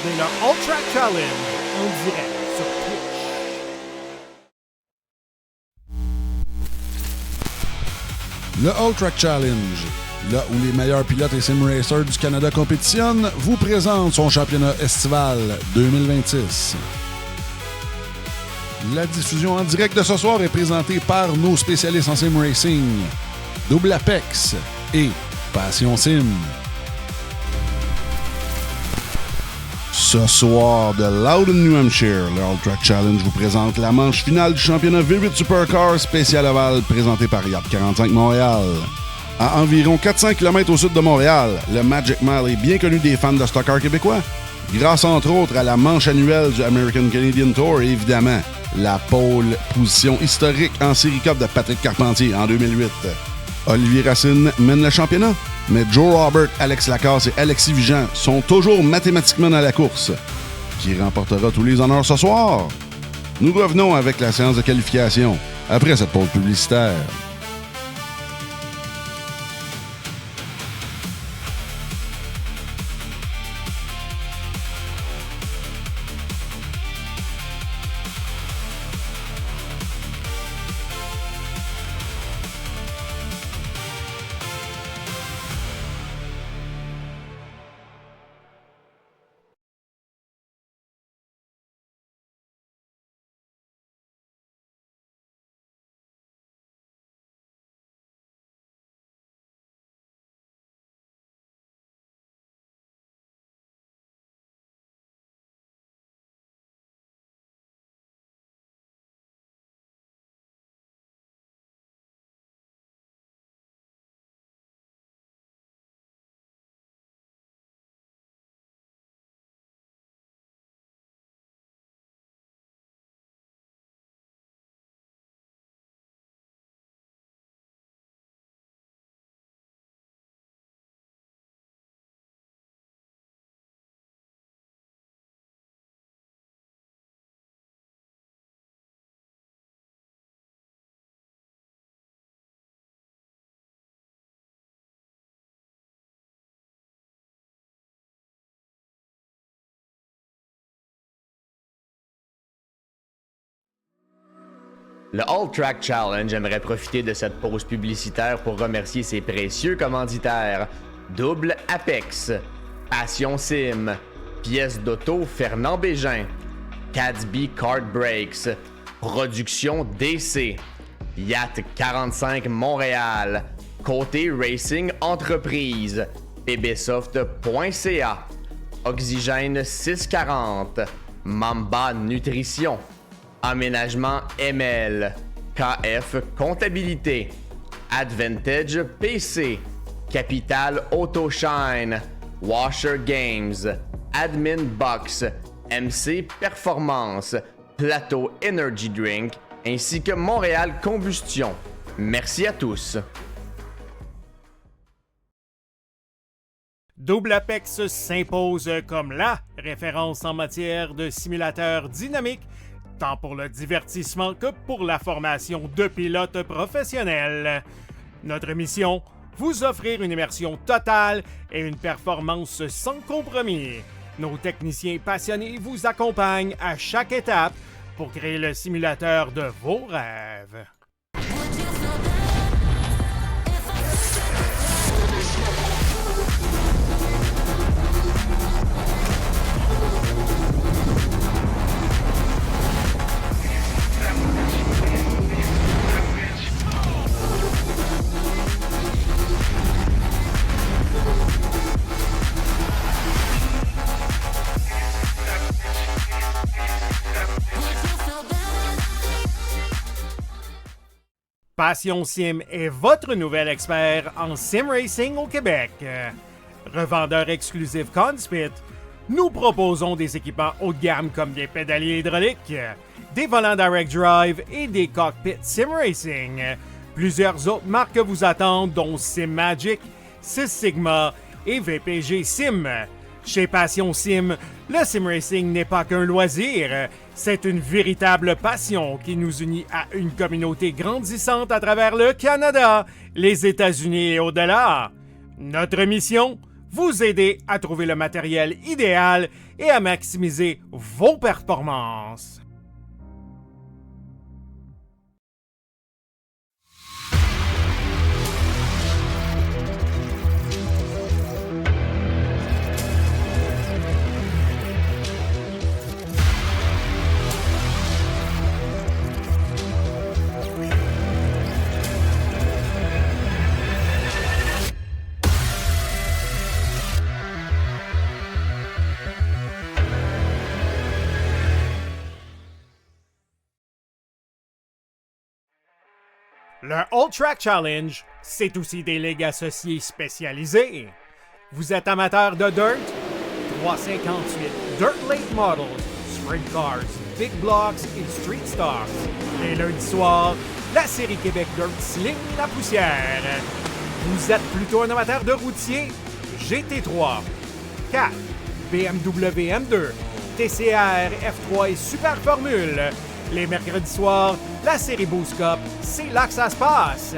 regardez le All Track Challenge en direct sur Twitch. Le All Track Challenge, là où les meilleurs pilotes et sim racers du Canada compétitionnent, vous présente son championnat estival 2026. La diffusion en direct de ce soir est présentée par nos spécialistes en sim racing, Double Apex et Passion Sim. Ce soir, de Loudon, New Hampshire, le All Track Challenge vous présente la manche finale du championnat V8 Supercar spécial Oval présenté par Yacht 45 Montréal. À environ 400 km au sud de Montréal, le Magic Mile est bien connu des fans de stock car québécois, grâce entre autres à la manche annuelle du American Canadian Tour et évidemment la pole position historique en Série Cup de Patrick Carpentier en 2008. Olivier Racine mène le championnat, mais Joe Robert, Alex Lacasse et Alexis Vigent sont toujours mathématiquement dans la course. Qui remportera tous les honneurs ce soir? Nous revenons avec la séance de qualification après cette pause publicitaire. Le All Track Challenge aimerait profiter de cette pause publicitaire pour remercier ses précieux commanditaires. Double Apex, Passion Sim, Pièces d'auto Fernand Bégin, Cadsby Kart Brakes, Production DC, Yacht 45 Montréal, Côté Racing Entreprise, pbsoft.ca, Oxygène 640, Mamba Nutrition, Aménagement ML, KF Comptabilité, Advantage PC, Capital Autoshine, Washer Games, Admin Box, MC Performance, Plateau Energy Drink, ainsi que Montréal Combustion. Merci à tous. Double Apex s'impose comme la référence en matière de simulateurs dynamiques, tant pour le divertissement que pour la formation de pilotes professionnels. Notre mission, vous offrir une immersion totale et une performance sans compromis. Nos techniciens passionnés vous accompagnent à chaque étape pour créer le simulateur de vos rêves. Passion Sim est votre nouvel expert en sim racing au Québec. Revendeur exclusif Conspit, nous proposons des équipements haut de gamme comme des pédaliers hydrauliques, des volants direct drive et des cockpits sim racing. Plusieurs autres marques vous attendent, dont SimMagic, Six Sigma et VPG Sim. Chez Passion Sim, le sim racing n'est pas qu'un loisir, c'est une véritable passion qui nous unit à une communauté grandissante à travers le Canada, les États-Unis et au-delà. Notre mission, vous aider à trouver le matériel idéal et à maximiser vos performances. Le All Track Challenge, c'est aussi des ligues associées spécialisées. Vous êtes amateur de dirt? 358 Dirt Late Models, Sprint Cars, Big Blocks et Street Stocks. Les lundis soirs, la série Québec Dirt sling la poussière. Vous êtes plutôt un amateur de routier? GT3, 4, BMW M2, TCR, F3 et Super Formule. Les mercredis soirs, la série Boost Cup, c'est là que ça se passe.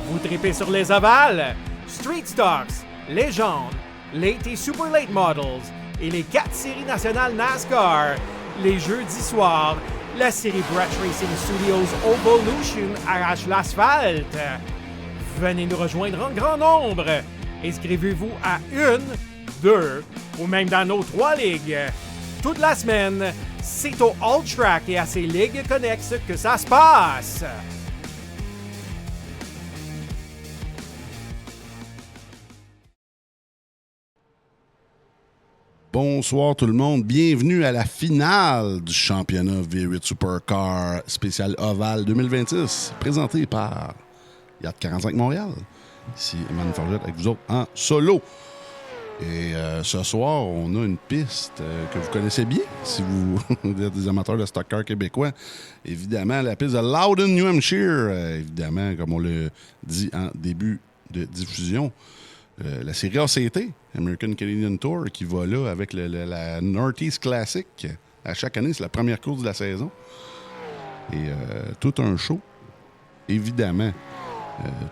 Vous tripez sur les ovales, Street Stocks, Légende, Late et Super Late Models et les 4 séries nationales NASCAR. Les jeudis soirs, la série Brett Racing Studios Evolution arrache l'asphalte. Venez nous rejoindre en grand nombre. Inscrivez-vous à 1, 2 ou même dans nos 3 ligues. Toute la semaine, c'est au All Track et à ses ligues connexes que ça se passe. Bonsoir tout le monde, bienvenue à la finale du championnat V8 Supercar spécial Oval 2026, présenté par Yacht 45 Montréal. Ici Emmanuel Forget avec vous autres en solo. Et ce soir, on a une piste que vous connaissez bien, si vous êtes des amateurs de stock car québécois. Évidemment, la piste de Loudon, New Hampshire. Évidemment, comme on l'a dit en début de diffusion, la série ACT, American Canadian Tour, qui va là avec la Northeast Classic. À chaque année, c'est la première course de la saison. Et tout un show, évidemment.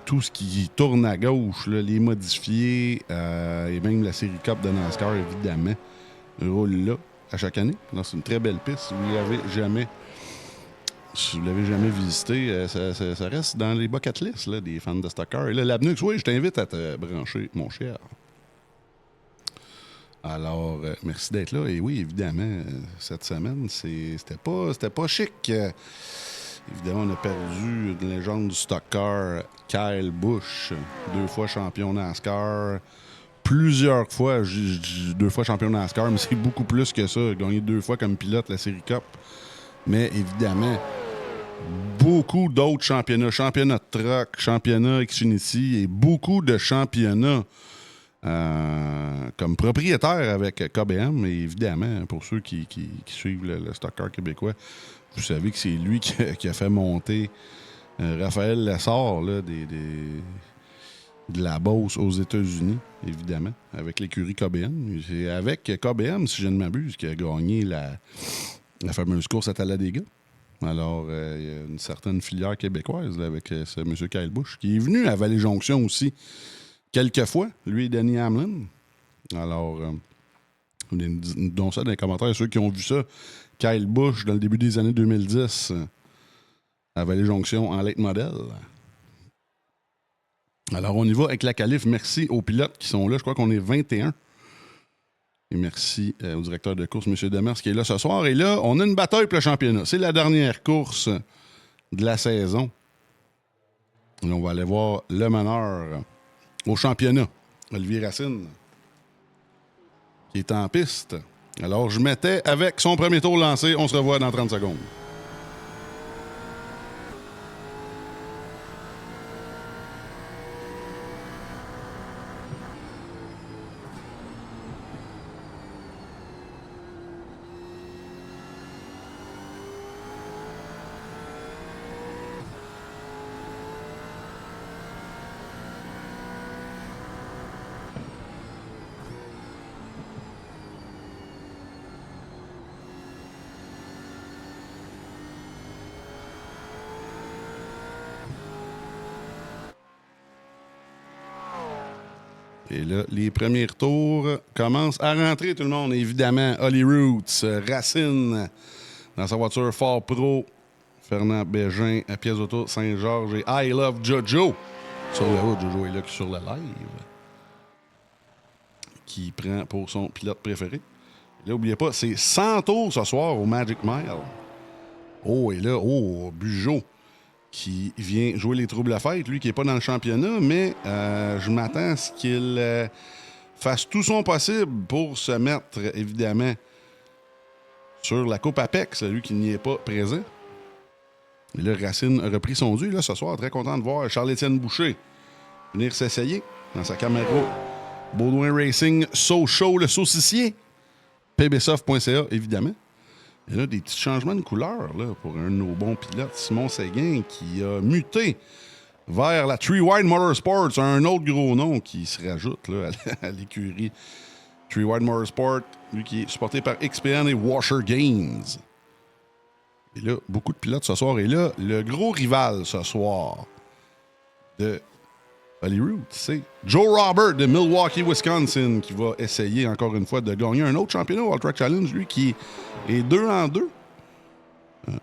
Tout ce qui tourne à gauche, là, les modifiés, et même la série Cup de NASCAR, évidemment, roule là à chaque année. C'est une très belle piste. Si vous l'avez jamais visité, ça reste dans les bucket lists là, des fans de stock car. Et là, l'Abnux, oui, je t'invite à te brancher, mon cher. Alors, merci d'être là. Et oui, évidemment, cette semaine, c'était pas chic. Évidemment, on a perdu une légende du stock car, Kyle Busch, 2 fois champion NASCAR. Plusieurs fois, 2 fois champion NASCAR, mais c'est beaucoup plus que ça. Il a gagné 2 fois comme pilote la série Cup. Mais évidemment, beaucoup d'autres championnats. Championnat de truck, championnat Xfinity et beaucoup de championnats comme propriétaire avec KBM. Et évidemment, pour ceux qui suivent le stock car québécois, vous savez que c'est lui qui a fait monter Raphaël Lessard là, de la Beauce aux États-Unis, évidemment, avec l'écurie KBM. C'est avec KBM, si je ne m'abuse, qui a gagné la fameuse course à Talladega. Alors, il y a une certaine filière québécoise là, avec ce M. Kyle Busch, qui est venu à Vallée-Jonction aussi quelques fois, lui et Danny Hamlin. Alors, donnons ça dans les commentaires, ceux qui ont vu ça. Kyle Busch, dans le début des années 2010, à Vallée-Jonction en late model. Alors, on y va avec la qualif. Merci aux pilotes qui sont là. Je crois qu'on est 21. Et merci au directeur de course, M. Demers, qui est là ce soir. Et là, on a une bataille pour le championnat. C'est la dernière course de la saison. Et on va aller voir le meneur au championnat, Olivier Racine, qui est en piste. Alors, je mettais avec son premier tour lancé. On se revoit dans 30 secondes. Et là, les premiers tours commencent à rentrer, tout le monde. Évidemment, Holly Roots, Racine, dans sa voiture Ford Pro, Fernand Bégin, à Pièce Auto Saint-Georges et I Love Jojo. Sur la route, Jojo est là sur le live. Qui prend pour son pilote préféré. Là, n'oubliez pas, c'est 100 tours ce soir au Magic Mile. Oh, et là, Bugeaud, qui vient jouer les troubles à fête, lui qui n'est pas dans le championnat, mais je m'attends à ce qu'il fasse tout son possible pour se mettre, évidemment, sur la Coupe Apex, lui qui n'y est pas présent. Et là, Racine a repris son dû, là, ce soir, très content de voir Charles-Étienne Boucher venir s'essayer dans sa Camaro Baudouin Racing Show, le saucissier. pbsoft.ca, évidemment. Et là, des petits changements de couleur là, pour un de nos bons pilotes, Simon Séguin, qui a muté vers la Three Wide Motorsports, un autre gros nom qui se rajoute là, à l'écurie Three Wide Motorsport, lui qui est supporté par XPN et Washer Games. Et là, beaucoup de pilotes ce soir. Et là, le gros rival ce soir de Hollywood, c'est Joe Robert de Milwaukee, Wisconsin, qui va essayer encore une fois de gagner un autre championnat au All Track Challenge, lui qui est 2 en 2.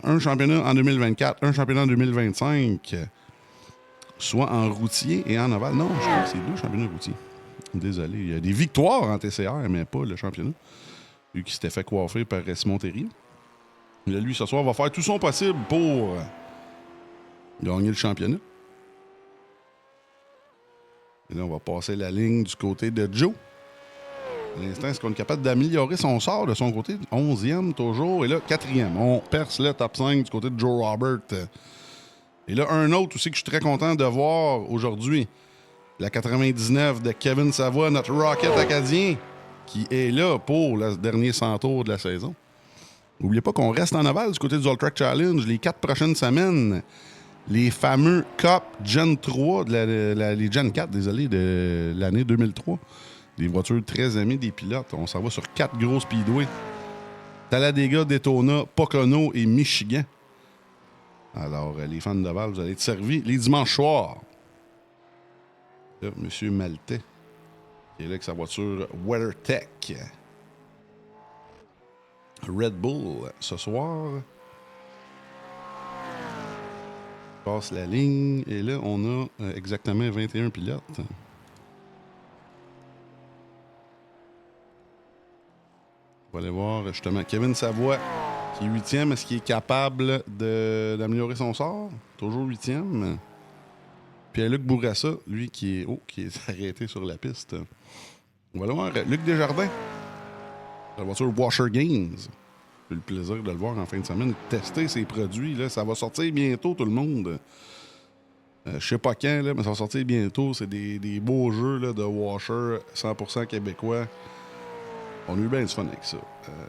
Un championnat en 2024, un championnat en 2025, soit en routier et en ovale. Non, je crois que c'est 2 championnats routiers. Désolé, il y a des victoires en TCR, mais pas le championnat. Lui qui s'était fait coiffer par Simon Thériault. Là, lui, ce soir, va faire tout son possible pour gagner le championnat. Et là, on va passer la ligne du côté de Joe. À l'instant, est-ce qu'on est capable d'améliorer son sort de son côté? 11e toujours. Et là, 4e. On perce le top 5 du côté de Joe Robert. Et là, un autre aussi que je suis très content de voir aujourd'hui. La 99 de Kevin Savoie, notre Rocket acadien, qui est là pour le dernier 100 tours de la saison. N'oubliez pas qu'on reste en aval du côté du All Track Challenge les 4 prochaines semaines. Les fameux Cup Gen 3, les Gen 4, désolé, de l'année 2003. Des voitures très amies des pilotes. On s'en va sur 4 gros speedways. Talladega, Daytona, Pocono et Michigan. Alors, les fans de Val, vous allez être servis les dimanches soirs. Là, M. Maltais, qui est là avec sa voiture WeatherTech. Red Bull, ce soir, passe la ligne. Et là, on a exactement 21 pilotes. On va aller voir justement Kevin Savoie, qui est 8e. Est-ce qu'il est capable d'améliorer son sort? Toujours 8e. Pierre-Luc Bourassa, lui, qui est arrêté sur la piste. On va aller voir Luc Desjardins, la voiture Washer Games. J'ai eu le plaisir de le voir en fin de semaine, tester ses produits. Là. Ça va sortir bientôt, tout le monde. Je sais pas quand, là, mais ça va sortir bientôt. C'est des beaux jeux là, de Washer 100% québécois. On a eu bien du fun avec ça.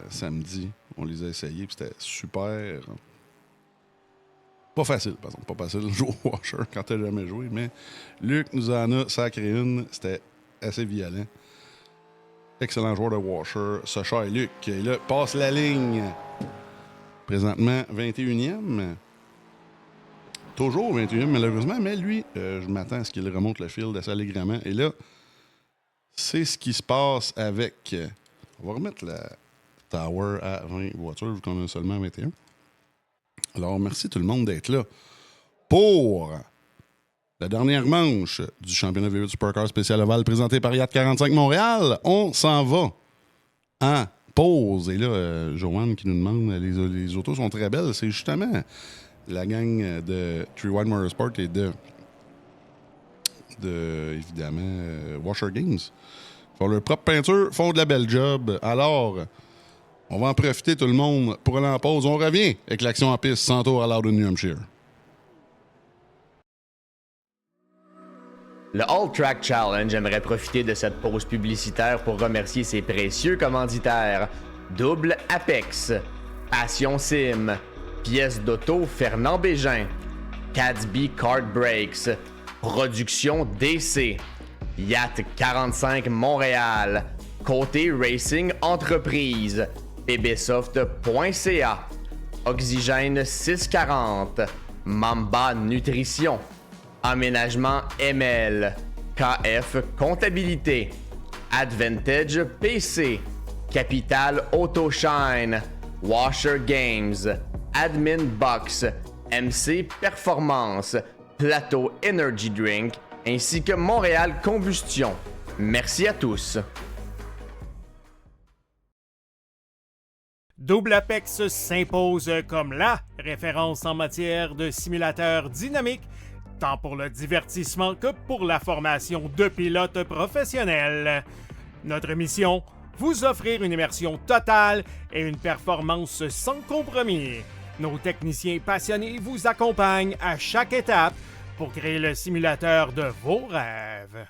Samedi, on les a essayés, puis c'était super. Pas facile, par exemple. Pas facile de jouer au Washer quand t'as jamais joué, mais Luc nous en a sacré une. C'était assez violent. Excellent joueur de Washer, ce cher Luc. Et là, passe la ligne. Présentement, 21e. Toujours 21e, malheureusement, mais lui, je m'attends à ce qu'il remonte le fil assez allègrement. Et là, c'est ce qui se passe avec... On va remettre la Tower à 20 voitures, vu qu'on a seulement 21. Alors, merci tout le monde d'être là pour la dernière manche du championnat V8 Supercar spécial Oval présenté par Yacht 45 Montréal. On s'en va en pause. Et là, Joanne qui nous demande, les autos sont très belles. C'est justement la gang de Three Wide Motorsport et de évidemment, Washer Games. Ils font leur propre peinture, font de la belle job. Alors, on va en profiter tout le monde pour aller en pause. On revient avec l'action en piste 100 tours à l'heure de New Hampshire. Le All Track Challenge aimerait profiter de cette pause publicitaire pour remercier ses précieux commanditaires. Double Apex, Passion Sim, Pièces d'auto Fernand Bégin, Cadsby Kart Brakes, Production DC, Yacht 45 Montréal, Côté Racing Entreprise, pbsoft.ca, Oxygène 640, Mamba Nutrition, Aménagement ML, KF Comptabilité, Advantage PC, Capital Autoshine, Washer Games, Admin Box, MC Performance, Plateau Energy Drink, ainsi que Montréal Combustion. Merci à tous. Double Apex s'impose comme la référence en matière de simulateurs dynamiques, tant pour le divertissement que pour la formation de pilotes professionnels. Notre mission, vous offrir une immersion totale et une performance sans compromis. Nos techniciens passionnés vous accompagnent à chaque étape pour créer le simulateur de vos rêves.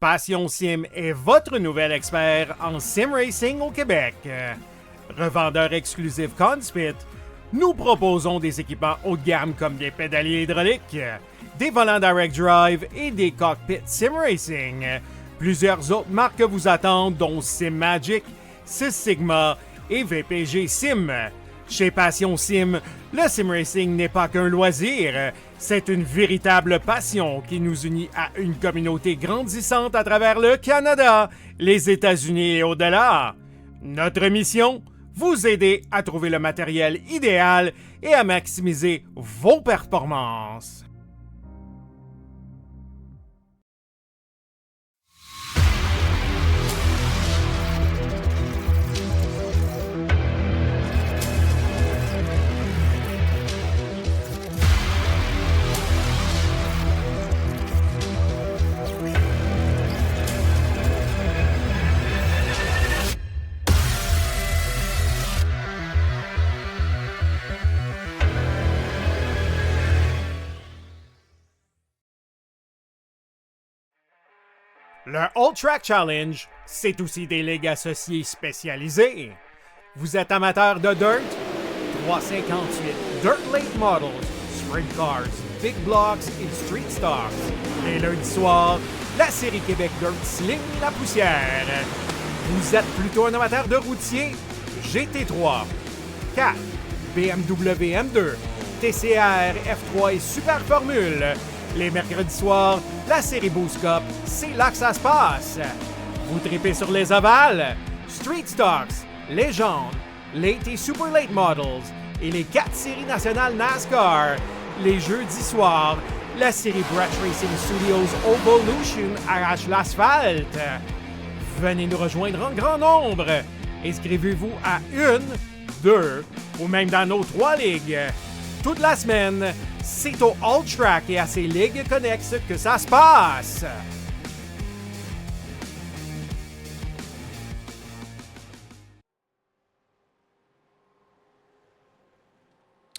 Passion Sim est votre nouvel expert en sim racing au Québec. Revendeur exclusif Conspit, nous proposons des équipements haut de gamme comme des pédaliers hydrauliques, des volants direct drive et des cockpits sim racing. Plusieurs autres marques vous attendent, dont SimMagic, Sys Sigma et VPG Sim. Chez Passion Sim, le sim racing n'est pas qu'un loisir, c'est une véritable passion qui nous unit à une communauté grandissante à travers le Canada, les États-Unis et au-delà. Notre mission, vous aider à trouver le matériel idéal et à maximiser vos performances. Le All Track Challenge, c'est aussi des ligues associées spécialisées. Vous êtes amateur de dirt? 358 Dirt Late Models, Sprint Cars, Big Blocks et Street Stocks. Les lundis soirs, la série Québec Dirt sling la poussière. Vous êtes plutôt un amateur de routier? GT3, 4, BMW M2, TCR, F3 et Super Formule. Les mercredis soirs, la série Boost Cup, c'est là que ça se passe. Vous tripez sur les ovales, Street Stocks, Légende, Late et Super Late Models et les 4 séries nationales NASCAR. Les jeudis soirs, la série Brett Racing Studios Evolution arrache l'asphalte. Venez nous rejoindre en grand nombre. Inscrivez-vous à 1, 2 ou même dans nos 3 ligues. Toute la semaine, c'est au All Track et à ses ligues connexes que ça se passe.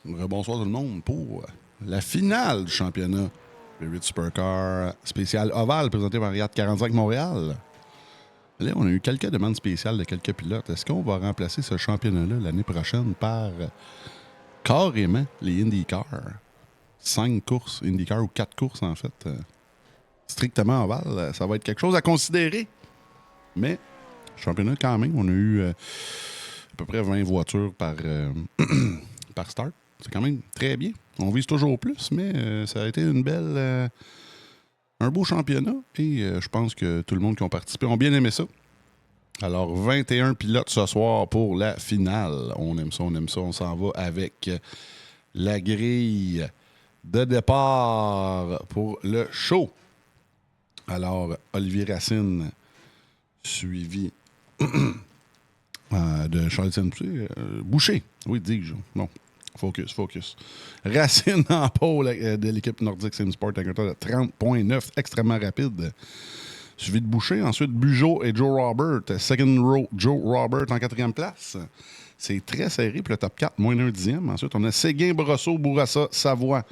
Bonsoir tout le monde pour la finale du championnat V8 Supercar spécial ovale présenté par Yacht 45 Montréal. Là, on a eu quelques demandes spéciales de quelques pilotes. Est-ce qu'on va remplacer ce championnat-là l'année prochaine par carrément les IndyCar? 5 courses IndyCar ou 4 courses, en fait, strictement ovale. Ça va être quelque chose à considérer. Mais, championnat quand même, on a eu à peu près 20 voitures par, par start. C'est quand même très bien. On vise toujours plus, mais ça a été une belle... un beau championnat. Et je pense que tout le monde qui ont participé ont bien aimé ça. Alors, 21 pilotes ce soir pour la finale. On aime ça, on aime ça. On s'en va avec la grille de départ pour le show. Alors, Olivier Racine, suivi de Charles Boucher. Oui, dis-je. Bon, focus. Racine en pôle de l'équipe Nordic Sim Sport avec un temps de 30.9, extrêmement rapide. Suivi de Boucher. Ensuite, Bugeaud et Joe Robert. Second row, Joe Robert en 4e place. C'est très serré pour le top 4, moins d'un dixième. Ensuite, on a Séguin, Brosseau, Bourassa, Savoie,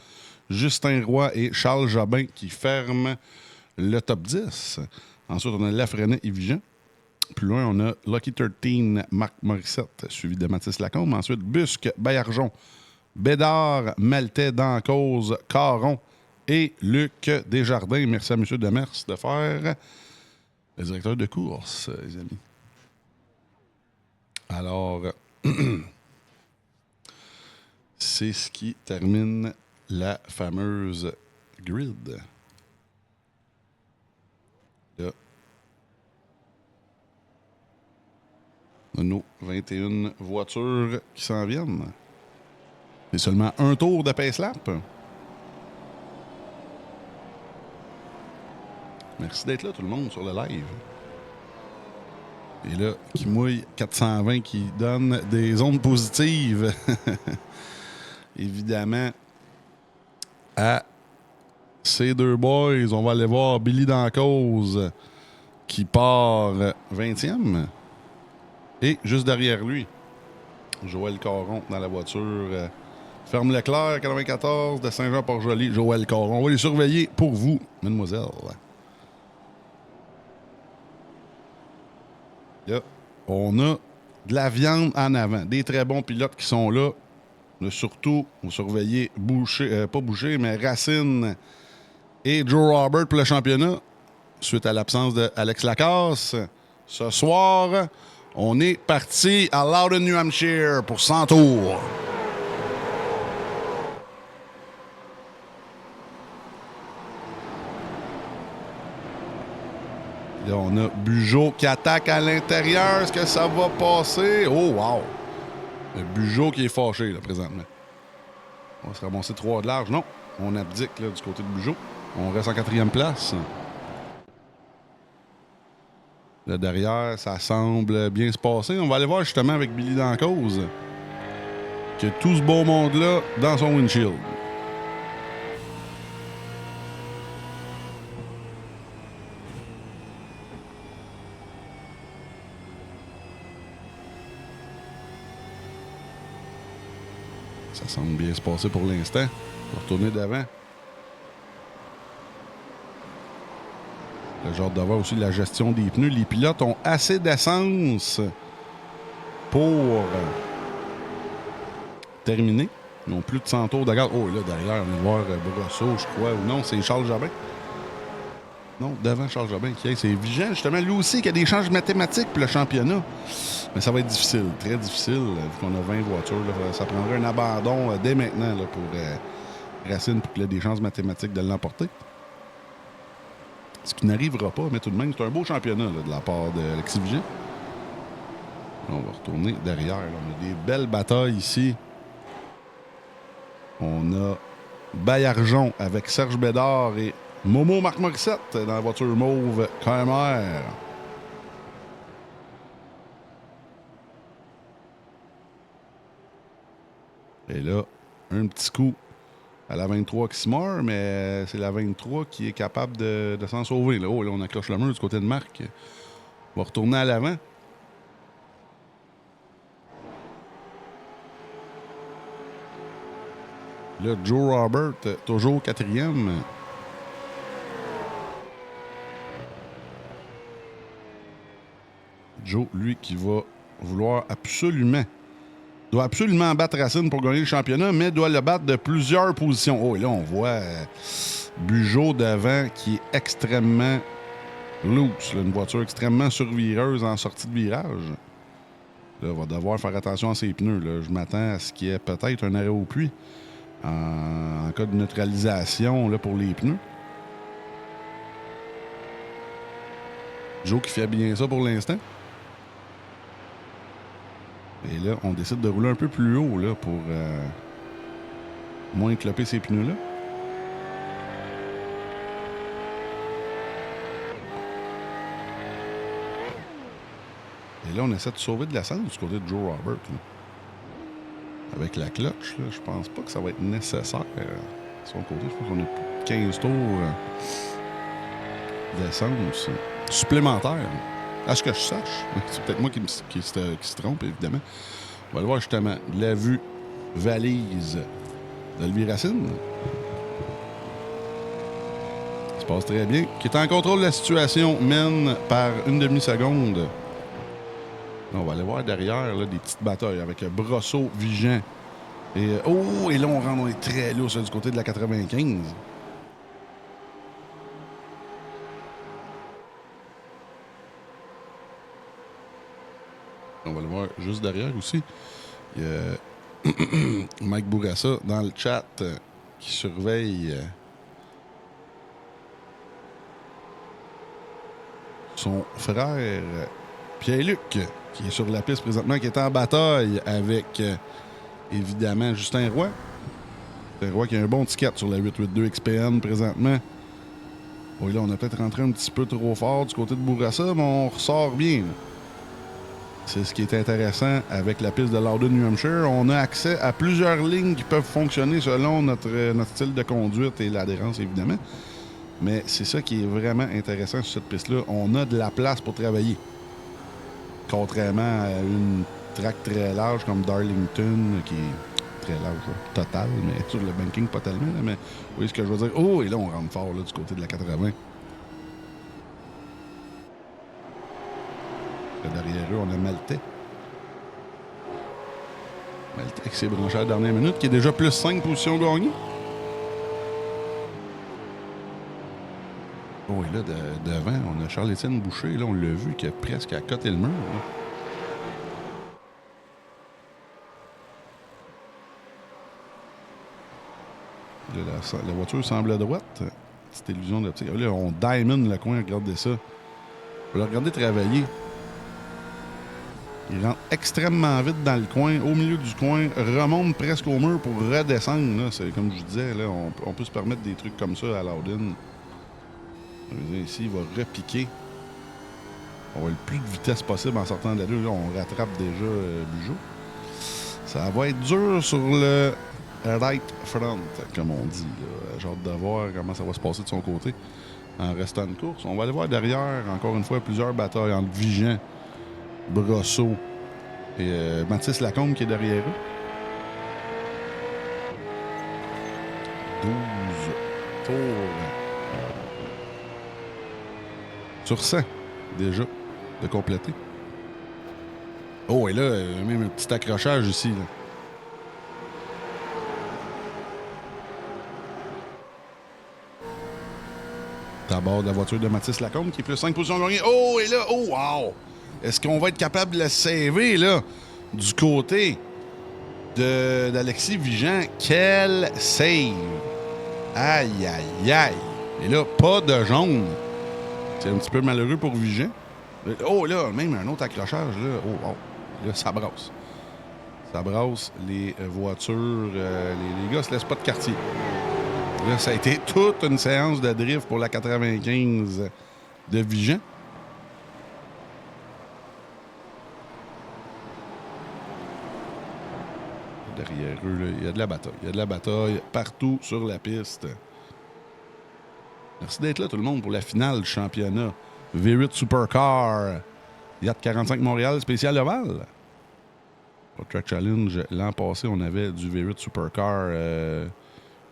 Justin Roy et Charles Jobin qui ferment le top 10. Ensuite, on a Lafrenière et Vigent. Plus loin, on a Lucky 13, Marc Morissette, suivi de Mathis Lacombe. Ensuite, Busque, Baillargeon, Bédard, Maltais, Dancause, Caron et Luc Desjardins. Merci à M. Demers de faire le directeur de course, les amis. Alors, c'est ce qui termine la fameuse grid. Là. On a nos 21 voitures qui s'en viennent. C'est seulement un tour de pace lap. Merci d'être là, tout le monde, sur le live. Et là, qui mouille 420, qui donne des ondes positives. Évidemment, à ces deux boys, on va aller voir Billy Dancause qui part 20e. Et juste derrière lui, Joël Caron dans la voiture. Ferme Leclerc, 94, de Saint-Jean-Port-Joli. Joël Caron. On va les surveiller pour vous, mademoiselle. Là, on a de la viande en avant. Des très bons pilotes qui sont là. Mais surtout, on va surveiller pas Boucher, mais Racine et Joe Robert pour le championnat. Suite à l'absence d'Alex Lacasse. Ce soir, on est parti à Loudon, New Hampshire pour 100 tours. Là, on a Bugeaud qui attaque à l'intérieur. Est-ce que ça va passer? Oh, wow! Le Bugeaud qui est fâché, là, présentement. On va se ramasser 3 de large. Non, on abdique, là, du côté de Bugeaud. On reste en 4e place. Là, derrière, ça semble bien se passer. On va aller voir justement avec Billy Dancause que tout ce beau monde-là dans son windshield. Ça semble bien se passer pour l'instant. On va retourner d'avant. Le genre d'avoir aussi la gestion des pneus. Les pilotes ont assez d'essence pour terminer. Ils n'ont plus de 100 tours de gaz. Oh, là, derrière, on va voir Brosseau, je crois. Ou non, c'est Charles Jobin. Non, devant Charles Jobin. C'est Vigent, justement. Lui aussi, qui a des changes mathématiques pour le championnat. Mais ça va être difficile, très difficile, vu qu'on a 20 voitures. Là, ça prendrait un abandon dès maintenant là, pour Racine, pour qu'il ait des chances mathématiques de l'emporter. Ce qui n'arrivera pas, mais tout de même, c'est un beau championnat là, de la part d'Alexis Vigent. On va retourner derrière. Là. On a des belles batailles ici. On a Baillargeon avec Serge Bédard et Momo Marc Morissette dans la voiture mauve KMR. Et là, un petit coup à la 23 qui se meurt, mais c'est la 23 qui est capable de s'en sauver. Là. Oh, là, on accroche le mur du côté de Marc. On va retourner à l'avant. Là, Joe Robert, toujours 4e. Joe, lui, qui va vouloir doit absolument battre Racine pour gagner le championnat, mais doit le battre de plusieurs positions. Oh, et là, on voit Bugeaud devant qui est extrêmement loose. Là, une voiture extrêmement survireuse en sortie de virage. Là, on va devoir faire attention à ses pneus. Là. Je m'attends à ce qu'il y ait peut-être un arrêt au puits en cas de neutralisation là, pour les pneus. Joe qui fait bien ça pour l'instant. Et là, on décide de rouler un peu plus haut là, pour moins cloper ces pneus-là. Et là, on essaie de sauver de l'essence du côté de Joe Robert. Là. Avec la clutch, là, je pense pas que ça va être nécessaire. De son côté, je pense qu'on a 15 tours d'essence supplémentaire. À ce que je sache. C'est peut-être moi qui se trompe, évidemment. On va le voir justement. La vue valise d'Olivier Racine. passe très bien. Qui est en contrôle de la situation, mène par une demi-seconde. On va aller voir derrière là, des petites batailles avec Brosseau, Vigent. Et là, on est très lousse du côté de la 95. On va le voir juste derrière aussi. Il y a Mike Bourassa dans le chat qui surveille son frère Pierre-Luc, qui est sur la piste présentement, qui est en bataille avec évidemment Justin Roy. Justin Roy qui a un bon ticket sur la 882 XPN présentement. Oui, là, on a peut-être rentré un petit peu trop fort du côté de Bourassa, mais on ressort bien. Là. C'est ce qui est intéressant avec la piste de Loudon, New Hampshire. On a accès à plusieurs lignes qui peuvent fonctionner selon notre style de conduite et l'adhérence, évidemment. Mais c'est ça qui est vraiment intéressant sur cette piste-là. On a de la place pour travailler. Contrairement à une track très large comme Darlington, qui est très large, là, total, mais sur le banking, pas tellement. Là, mais vous voyez ce que je veux dire? Oh, et là, on rentre fort là, du côté de la 80. Derrière eux, on a Maltais. Maltais qui s'est branché à la dernière minute, qui est déjà plus 5 positions gagnées. Oh, et là, devant, on a Charles-Étienne Boucher. Là, on l'a vu, qui est presque à côté le mur. Là. La voiture semble à droite. Petite illusion d'optique. Là, on diamond le coin, regardez ça. On va le regarder travailler. Il rentre extrêmement vite dans le coin, au milieu du coin, remonte presque au mur pour redescendre. Là. C'est, comme je disais, là, on peut se permettre des trucs comme ça à Loudon. Ici, il va repiquer. On va le plus de vitesse possible en sortant de la rue. Là, on rattrape déjà Bugeaud. Ça va être dur sur le right front, comme on dit. Là. J'ai hâte de voir comment ça va se passer de son côté en restant de course. On va aller voir derrière, encore une fois, plusieurs batailles entre Vigent, Brosseau et Mathis Lacombe qui est derrière eux. 12 tours sur 100 déjà de compléter. Oh, et là, même un petit accrochage ici. Là. D'abord de la voiture de Mathis Lacombe qui est plus 5 positions gagnées. Oh, et là, oh, wow! Est-ce qu'on va être capable de le saver, là, du côté d'Alexis Vigent? Quel save! Aïe, aïe, aïe! Et là, pas de jaune. C'est un petit peu malheureux pour Vigent. Oh, là, même un autre accrochage, là. Oh, wow! Là, ça brasse. Ça brasse les voitures. Les gars se laissent pas de quartier. Là, ça a été toute une séance de drift pour la 95 de Vigent. Derrière eux, là, il y a de la bataille. Il y a de la bataille partout sur la piste. Merci d'être là, tout le monde, pour la finale du championnat. V8 Supercar. Yacht 45 Montréal, spécial Oval. Au Track Challenge, l'an passé, on avait du V8 Supercar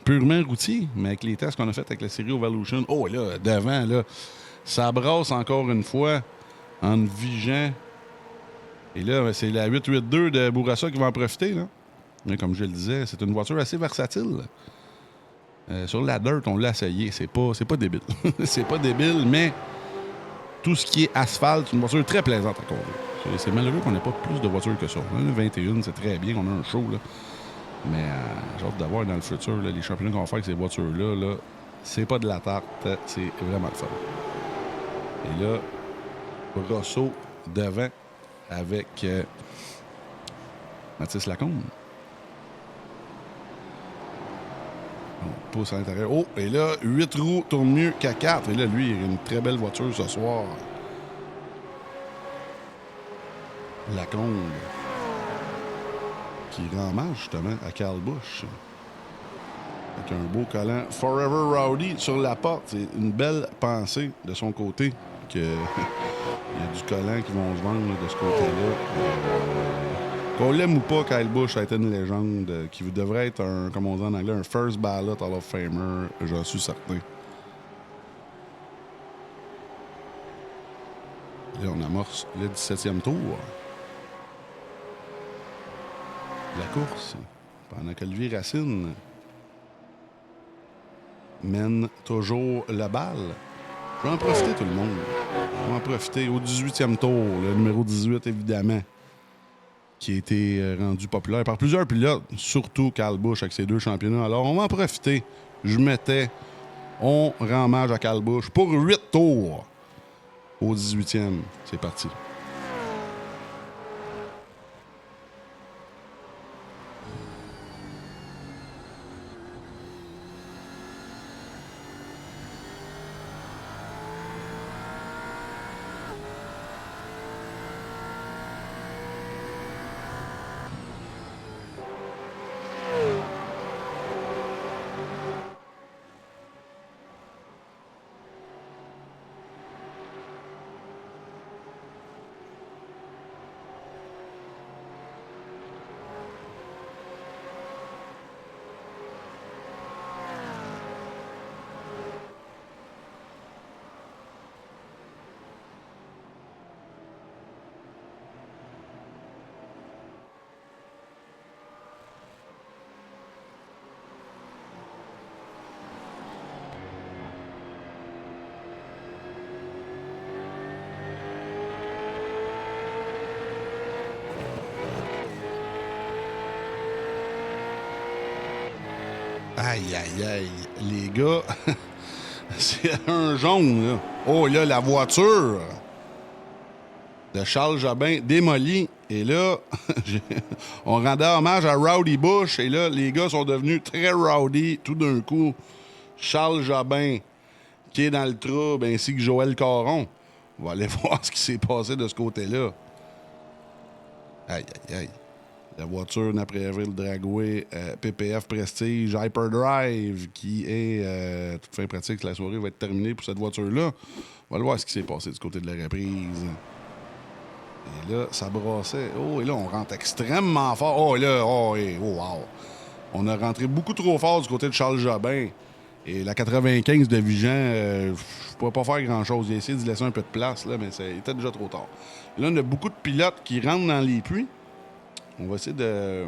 purement routier, mais avec les tests qu'on a fait avec la série Evolution. Oh, là, devant, là, ça brasse encore une fois en Vigent. Et là, c'est la 882 de Bourassa qui va en profiter, là. Mais comme je le disais, c'est une voiture assez versatile. Sur la dirt, on l'a essayé. C'est pas débile. C'est pas débile, mais tout ce qui est asphalte, c'est une voiture très plaisante à conduire. C'est malheureux qu'on n'ait pas plus de voitures que ça. On a une 21, c'est très bien. On a un show, là. Mais j'ai hâte de voir dans le futur, là, les championnats qu'on va faire avec ces voitures-là, là, c'est pas de la tarte. C'est vraiment le fun. Et là, Rosso devant avec Mathis Lacombe. On pousse à l'intérieur. Oh, et là, 8 roues tournent mieux qu'à 4. Et là, lui, il a une très belle voiture ce soir. Lacombe. Qui rend hommage, justement, à Carl Busch. Avec un beau collant Forever Rowdy sur la porte. C'est une belle pensée de son côté. Que il y a du collant qui vont se vendre là, de ce côté-là. Qu'on l'aime ou pas, Kyle Busch a été une légende qui devrait être, comme on dit en anglais, un first ballot Hall of Famer, j'en suis certain. Là, on amorce le 17e tour. La course. Pendant qu'Olivier Racine mène toujours la balle. Je vais en profiter, tout le monde. Je vais en profiter. Au 18e tour, le numéro 18, évidemment, qui a été rendu populaire par plusieurs pilotes, surtout Kyle Busch avec ses 2 championnats. Alors, on va en profiter. On rend hommage à Kyle Busch pour 8 tours au 18e. C'est parti. Aïe, aïe, aïe. Les gars, c'est un jaune, là. Oh, là, la voiture de Charles Jobin démolie. Et là, on rendait hommage à Rowdy Busch. Et là, les gars sont devenus très rowdy tout d'un coup. Charles Jobin, qui est dans le trouble, ainsi que Joël Caron. On va aller voir ce qui s'est passé de ce côté-là. Aïe, aïe, aïe. La voiture Naperville Dragway PPF Prestige Hyperdrive qui est toute fin pratique. La soirée va être terminée pour cette voiture-là. On va aller voir ce qui s'est passé du côté de la reprise. Et là, ça brassait. Oh, et là, on rentre extrêmement fort. Oh, et là, oh, et, oh, wow. On a rentré beaucoup trop fort du côté de Charles Jobin. Et la 95 de Vigan, je ne pouvais pas faire grand-chose. J'ai essayé de laisser un peu de place, là, mais il était déjà trop tard. Et là, on a beaucoup de pilotes qui rentrent dans les puits. On va essayer de...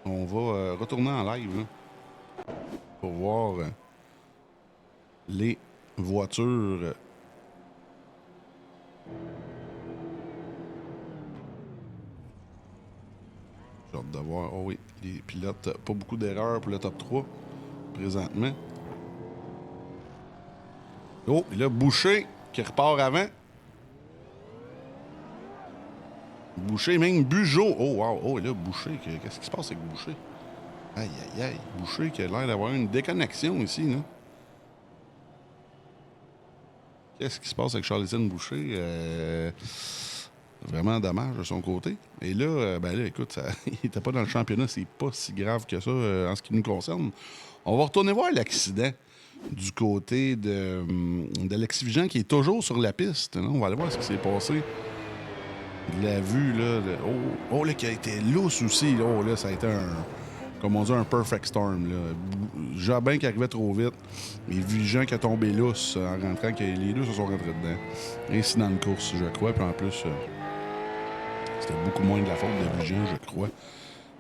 On va retourner en live là, pour voir les voitures. J'ai hâte de voir. Oh oui, les pilotes, pas beaucoup d'erreurs pour le top 3 présentement. Oh, et là, Boucher qui repart avant. Boucher, même Bugeaud. Oh, wow. Oh, et là, Boucher, qu'est-ce qui se passe avec Boucher? Aïe, aïe, aïe. Boucher qui a l'air d'avoir une déconnexion ici, là. Qu'est-ce qui se passe avec Charles-Étienne Boucher? Vraiment dommage de son côté. Et là, ben là, écoute, il n'était pas dans le championnat. C'est pas si grave que ça en ce qui nous concerne. On va retourner voir l'accident du côté de Alexis qui est toujours sur la piste. On va aller voir ce qui s'est passé. De la vue, là. Oh, là, qui a été lousse aussi. Là. Oh, là, ça a été comme on dit, un perfect storm. Là. Jobin qui arrivait trop vite. Et Vigan qui a tombé lousse en rentrant. Les deux se sont rentrés dedans. Incident de course, je crois. Puis en plus, c'était beaucoup moins de la faute de Vigan, je crois.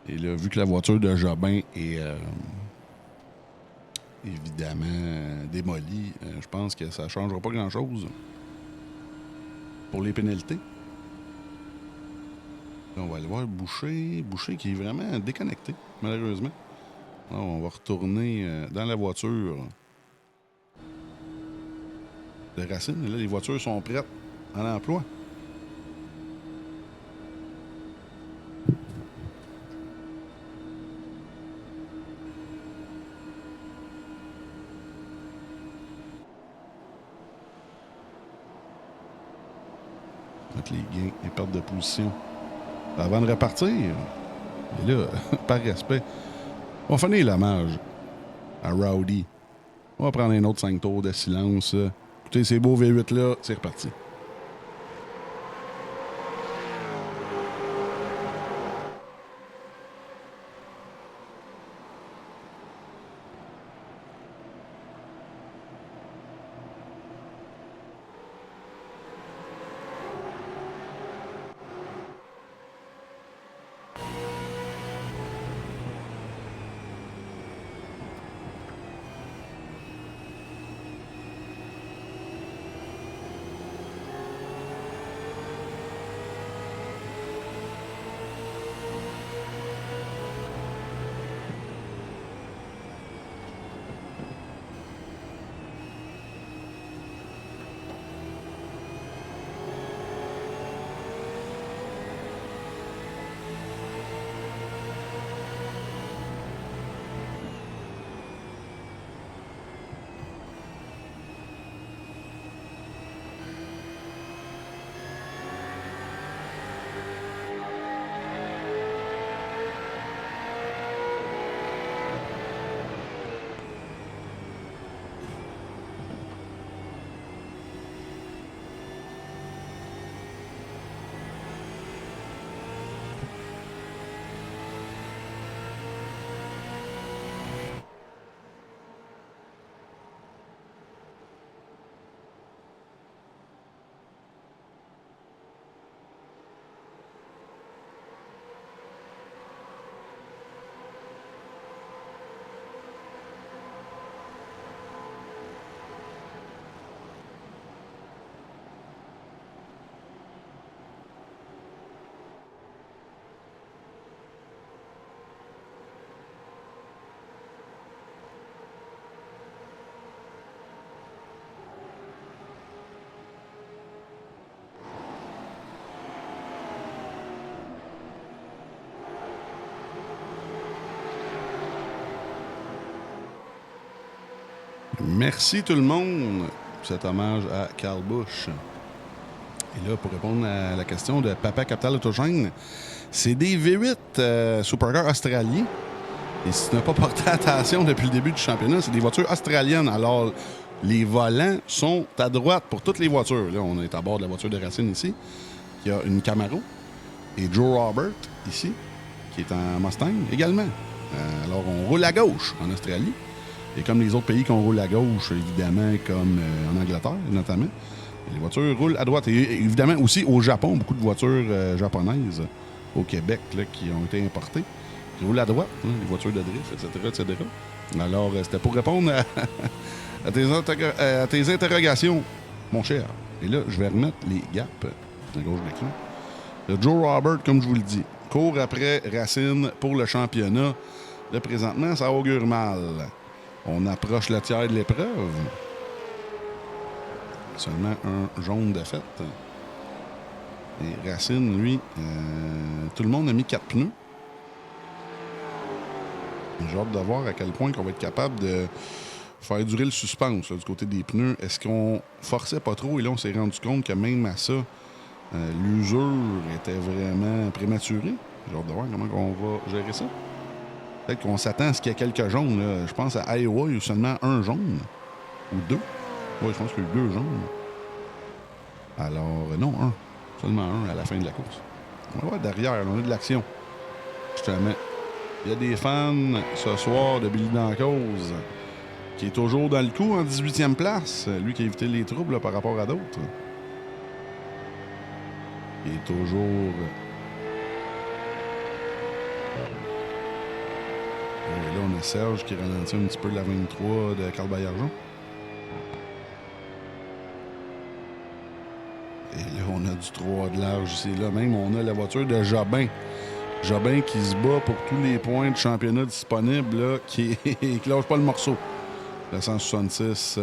Et là, vu que la voiture de Jobin est évidemment démolie, je pense que ça ne changera pas grand-chose pour les pénalités. Là, on va aller voir Boucher. Boucher qui est vraiment déconnecté, malheureusement. Là, on va retourner dans la voiture de Racine. Et là, les voitures sont prêtes à l'emploi. Avec les gains, les pertes de position. Avant de repartir, et là, par respect, on va finir l'hommage à Rowdy. On va prendre un autre 5 tours de silence. Écoutez, ces beaux V8-là, c'est reparti. Merci tout le monde pour cet hommage à Carl Busch. Et là, pour répondre à la question de Papa Capital Autogène, c'est des V8 Supercar australiens. Et si tu n'as pas porté attention depuis le début du championnat, c'est des voitures australiennes. Alors, les volants sont à droite pour toutes les voitures. Là, on est à bord de la voiture de Racine ici. Il y a une Camaro. Et Joe Robert, ici, qui est en Mustang également. Alors, on roule à gauche en Australie. Et comme les autres pays qu'on roule à gauche, évidemment, comme en Angleterre, notamment, les voitures roulent à droite. Et évidemment, aussi au Japon, beaucoup de voitures japonaises au Québec là, qui ont été importées, qui roulent à droite, hein, les voitures de drift, etc. Alors, c'était pour répondre à tes interrogations, mon cher. Et là, je vais remettre les gaps à gauche de l'écran. Le Joe Robert, comme je vous le dis, court après Racine pour le championnat. Là, présentement, ça augure mal. On approche le tiers de l'épreuve. Seulement un jaune de fête. Et Racine, lui, tout le monde a mis 4 pneus. J'ai hâte de voir à quel point on va être capable de faire durer le suspense là, du côté des pneus. Est-ce qu'on forçait pas trop? Et là, on s'est rendu compte que même à ça, l'usure était vraiment prématurée. J'ai hâte de voir comment on va gérer ça. Peut-être qu'on s'attend à ce qu'il y ait quelques jaunes. Là. Je pense à Iowa, il y a seulement un jaune. Ou 2. Oui, je pense qu'il y a eu 2 jaunes. Alors, non, 1. Seulement 1 à la fin de la course. On va voir derrière, on a de l'action. Justement. Il y a des fans ce soir de Billy Dancause qui est toujours dans le coup en 18e place. Lui qui a évité les troubles là, par rapport à d'autres. Il est toujours... Et là, on a Serge qui ralentit un petit peu la 23 de Carl Baillargeon. Et là, on a du 3 de large ici. Là, même, on a la voiture de Jobin. Jobin qui se bat pour tous les points de championnat disponibles, là, qui lâche pas le morceau. Le 166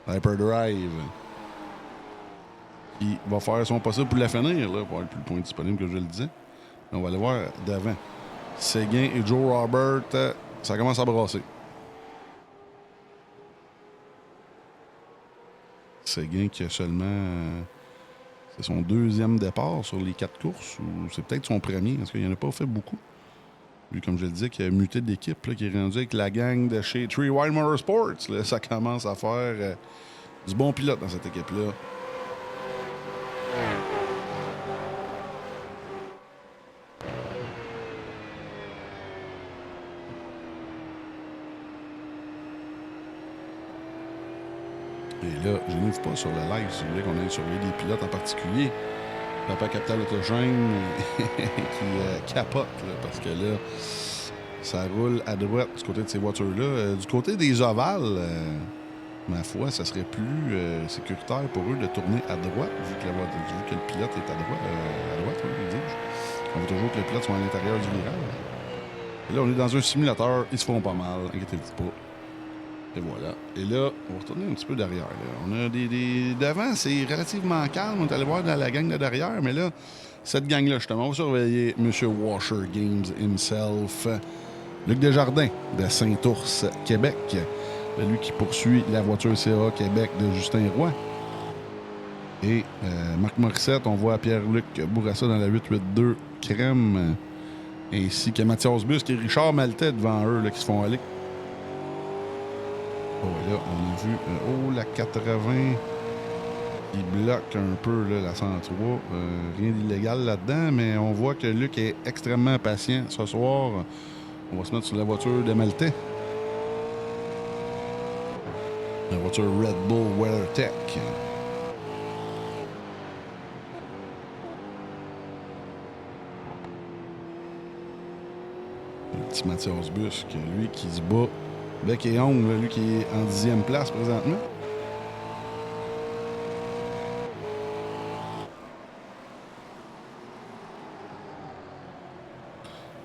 Hyperdrive. Qui va faire son possible pour la finir, là, pour avoir plus de points disponibles que je le disais. On va aller voir devant. Séguin et Joe Robert, ça commence à brasser. Séguin qui a seulement... c'est son 2e départ sur les 4 courses, ou c'est peut-être son premier, parce qu'il n'en a pas fait beaucoup. Lui, comme je le disais, qui a muté d'équipe, là, qui est rendu avec la gang de chez Three Wild Motorsports. Là, ça commence à faire du bon pilote dans cette équipe-là. Et là, je n'ouvre pas sur le live si vous voulez qu'on aille surveiller des pilotes en particulier. Papa Capital Autogène qui capote, là, parce que là, ça roule à droite du côté de ces voitures-là. Du côté des ovales, ma foi, ça serait plus sécuritaire pour eux de tourner à droite, vu que le pilote est à droite, oui, dis-je. On veut toujours que les pilotes soient à l'intérieur du virage. Et là, on est dans un simulateur, ils se font pas mal, inquiétez-vous pas. Et voilà. Et là, on va retourner un petit peu derrière. Là. On a des devant, c'est relativement calme. On est allé voir dans la gang de derrière, mais là, cette gang-là, justement, on va surveiller M. Washer Games himself. Luc Desjardins de Saint-Ours, Québec. Lui qui poursuit la voiture CA Québec de Justin Roy. Et Marc Morissette, on voit Pierre-Luc Bourassa dans la 882 Crème. Ainsi que Mathias Busque et Richard Maltais devant eux là, qui se font aller. Oh, là, on a vu la 80 qui bloque un peu là, la 103. Rien d'illégal là-dedans, mais on voit que Luc est extrêmement patient ce soir. On va se mettre sur la voiture de Maltais. La voiture Red Bull WeatherTech. Le petit Mathias Busque, lui qui se bat bec et ongle, lui qui est en 10e place présentement.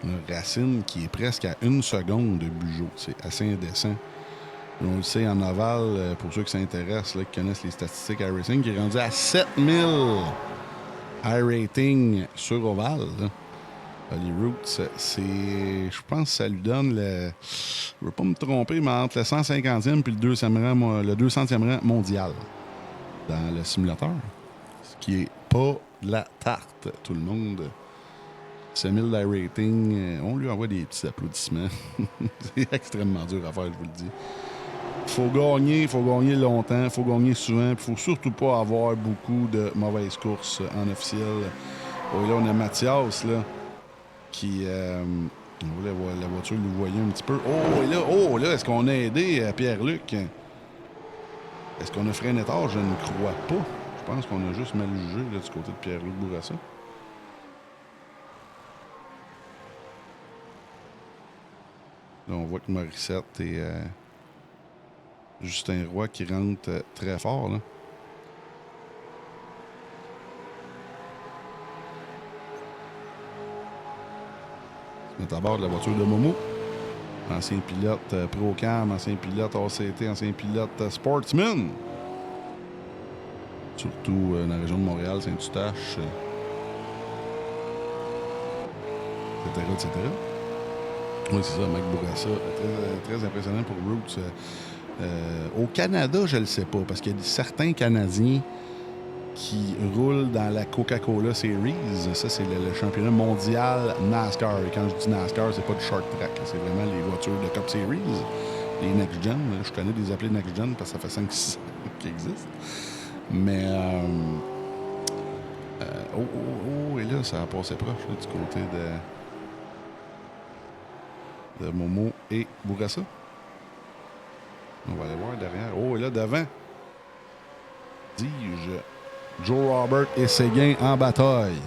Le Racine qui est presque à 1 seconde de Bugeaud. C'est assez indécent. On le sait en aval, pour ceux qui s'intéressent, là, qui connaissent les statistiques iRacing, qui est rendu à 7000 iRating sur Oval. Là. Les Roots, c'est... Je pense que ça lui donne le... Je veux pas me tromper, mais entre le 150e puis le 200e rang mondial dans le simulateur. Ce qui est pas de la tarte. Tout le monde s'est mis le rating. On lui envoie des petits applaudissements. C'est extrêmement dur à faire, je vous le dis. Faut gagner longtemps, faut gagner souvent, puis faut surtout pas avoir beaucoup de mauvaises courses en officiel. Oh, là, on a Mathias, là, qui... on voulait voir la voiture nous voyait un petit peu. Oh, là, est-ce qu'on a aidé Pierre-Luc? Est-ce qu'on a freiné tard? Je ne crois pas. Je pense qu'on a juste mal jugé là, du côté de Pierre-Luc Bourassa. Là, on voit que Morissette et Justin Roy qui rentrent très fort, là. Mettre à bord de la voiture de Momo. Ancien pilote Pro-Cam, ancien pilote ACT, ancien pilote Sportsman. Surtout dans la région de Montréal, Saint-Eustache, etc. Oui, c'est ça, Mike Bourassa. Très, très impressionnant pour Roots. Au Canada, je ne le sais pas, parce qu'il y a certains Canadiens qui roulent dans la Coca-Cola Series. Ça, c'est le championnat mondial NASCAR. Et quand je dis NASCAR, c'est pas du short track. C'est vraiment les voitures de Cup Series, les Next Gen. Je connais des appelés Next Gen parce que ça fait 5-6 ans qu'ils existent. Mais... et là, ça a passé proche là, du côté de Momo et Bourassa. On va aller voir derrière. Oh, et là, devant, dis-je, Joe Robert et Séguin en bataille.